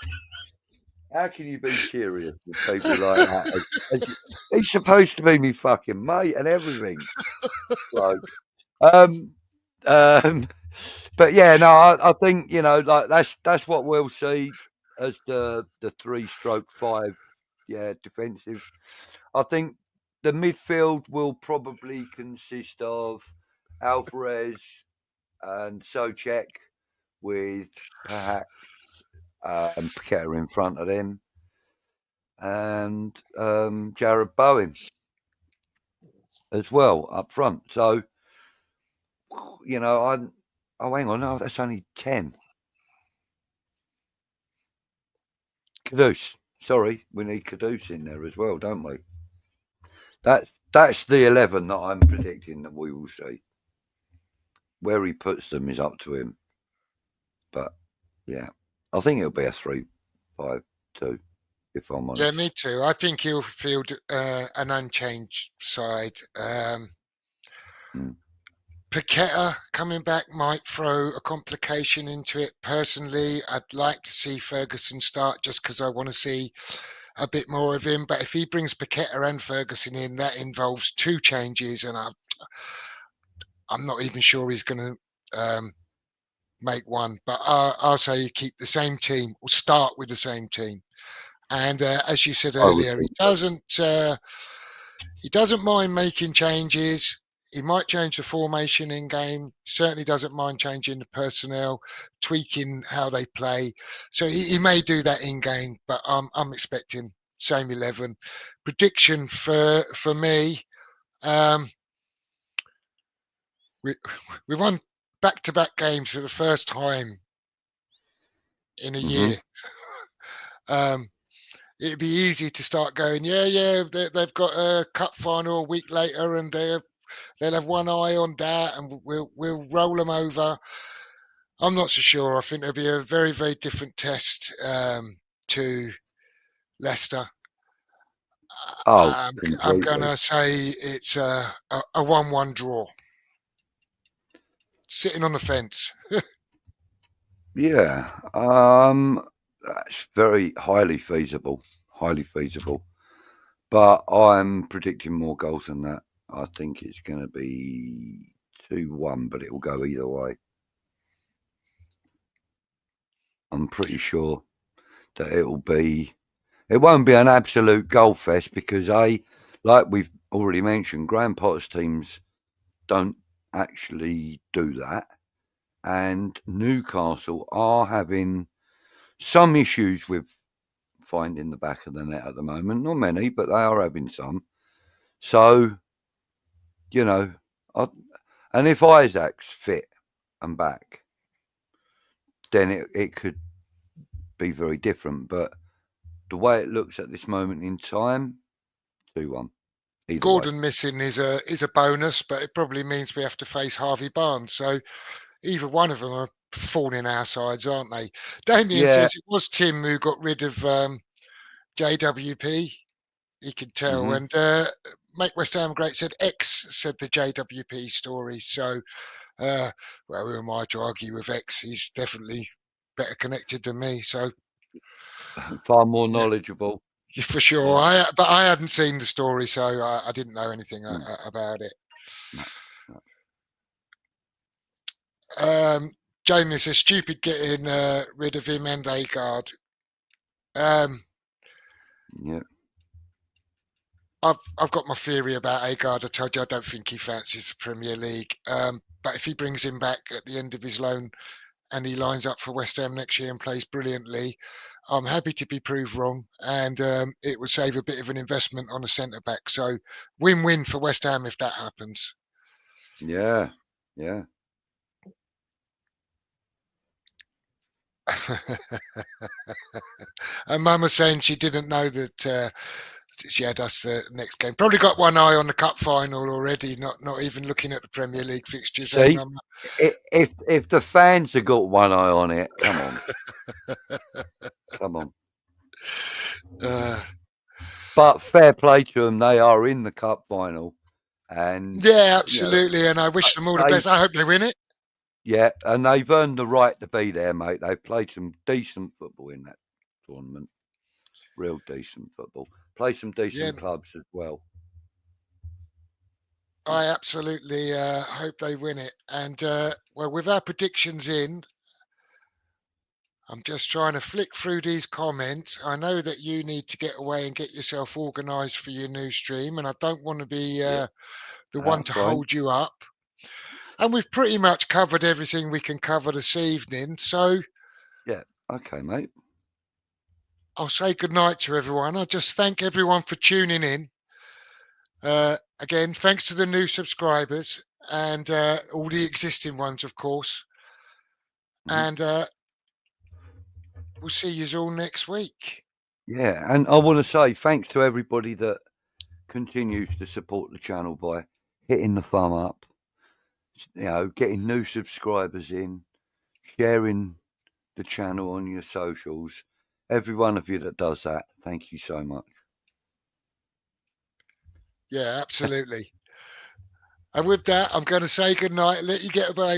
How can you be serious with people like that? He's supposed to be me fucking mate and everything. Like, But yeah, no, I think like that's what we'll see as the 3/5, defensives. I think the midfield will probably consist of Alvarez and Socek with perhaps Paqueta in front of them and Jared Bowen as well up front. So oh, hang on, no, that's only 10. Caduce. Sorry, we need Caduce in there as well, don't we? That's the 11 that I'm predicting that we will see. Where he puts them is up to him. But yeah, I think it'll be a 3-5-2, if I'm honest. Yeah, me too. I think he'll field an unchanged side. Paqueta coming back might throw a complication into it. Personally, I'd like to see Ferguson start just because I want to see a bit more of him. But if he brings Paqueta and Ferguson in, that involves two changes, and I'm not even sure he's going to make one. But I'll say you keep the same team or start with the same team. And as you said earlier, he doesn't mind making changes. He might change the formation in game. Certainly doesn't mind changing the personnel, tweaking how they play. So he may do that in game, but I'm expecting same 11. Prediction for me, we won back-to-back games for the first time in a year. It'd be easy to start going, they've got a cup final a week later, and they'll have one eye on that, and we'll roll them over. I'm not so sure. I think it'll be a very, very different test to Leicester. I'm going to say it's a 1-1 draw. Sitting on the fence. Yeah, that's very highly feasible. But I'm predicting more goals than that. I think it's going to be 2-1, but it will go either way. I'm pretty sure that it won't be an absolute goal fest because like we've already mentioned, Graham Potter's teams don't actually do that. And Newcastle are having some issues with finding the back of the net at the moment. Not many, but they are having some. So, and if Isaac's fit and back, then it could be very different. But the way it looks at this moment in time, 2-1. Gordon missing is a bonus, but it probably means we have to face Harvey Barnes. So either one of them are falling our sides, aren't they? Damien says it was Tim who got rid of JWP. He can tell. And Make West Ham Great said X said the JWP story. So, well, who am I to argue with X? He's definitely better connected than me. So far more knowledgeable. For sure. Yeah. But I hadn't seen the story, so I didn't know anything about it. Jamie says stupid getting rid of him and Agard. Yeah. I've got my theory about Agard. I told you I don't think he fancies the Premier League. But if he brings him back at the end of his loan and he lines up for West Ham next year and plays brilliantly, I'm happy to be proved wrong, and it would save a bit of an investment on a centre back. So win-win for West Ham if that happens. Yeah. And Mum was saying she didn't know that she had us the next game. Probably got one eye on the cup final already, not even looking at the Premier League fixtures. See, if the fans have got one eye on it, come on. But fair play to them, they are in the cup final. And yeah, absolutely. And I wish them all the best. I hope they win it. Yeah, and they've earned the right to be there, mate. They've played some decent football in that tournament. Real decent football. Play some decent clubs as well. I absolutely hope they win it. And well, with our predictions in, I'm just trying to flick through these comments. I know that you need to get away and get yourself organised for your new stream, and I don't want to be the one to hold you up. And we've pretty much covered everything we can cover this evening. So yeah, okay, mate. I'll say goodnight to everyone. I just thank everyone for tuning in. Again, thanks to the new subscribers and all the existing ones, of course. And we'll see you all next week. Yeah, and I want to say thanks to everybody that continues to support the channel by hitting the thumb up, getting new subscribers in, sharing the channel on your socials. Every one of you that does that, thank you so much. Yeah, absolutely. And with that, I'm going to say goodnight, let you get away,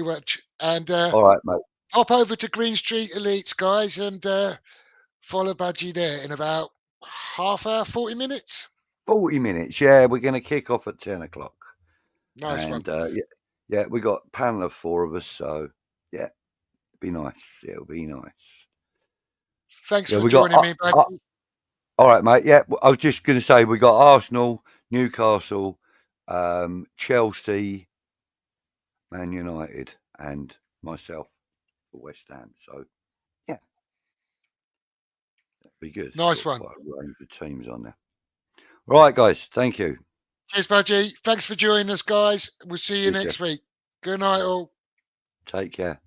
and all right, mate. Hop over to Green Street Elites, guys, and follow Budgie there in about half hour, 40 minutes. 40 minutes, yeah. We're going to kick off at 10 o'clock. Nice and, one. Yeah, we got a panel of 4 of us, so yeah, it'll be nice. Yeah, it'll be nice. Thanks for joining me, Budgie. All right, mate. Yeah, I was just going to say we got Arsenal, Newcastle, Chelsea, Man United, and myself for West Ham. So, yeah, that'd be good. Nice one. Quite a range of teams on there. All right, guys. Thank you. Cheers, Budgie. Thanks for joining us, guys. We'll see you next week. Good night, all. Take care.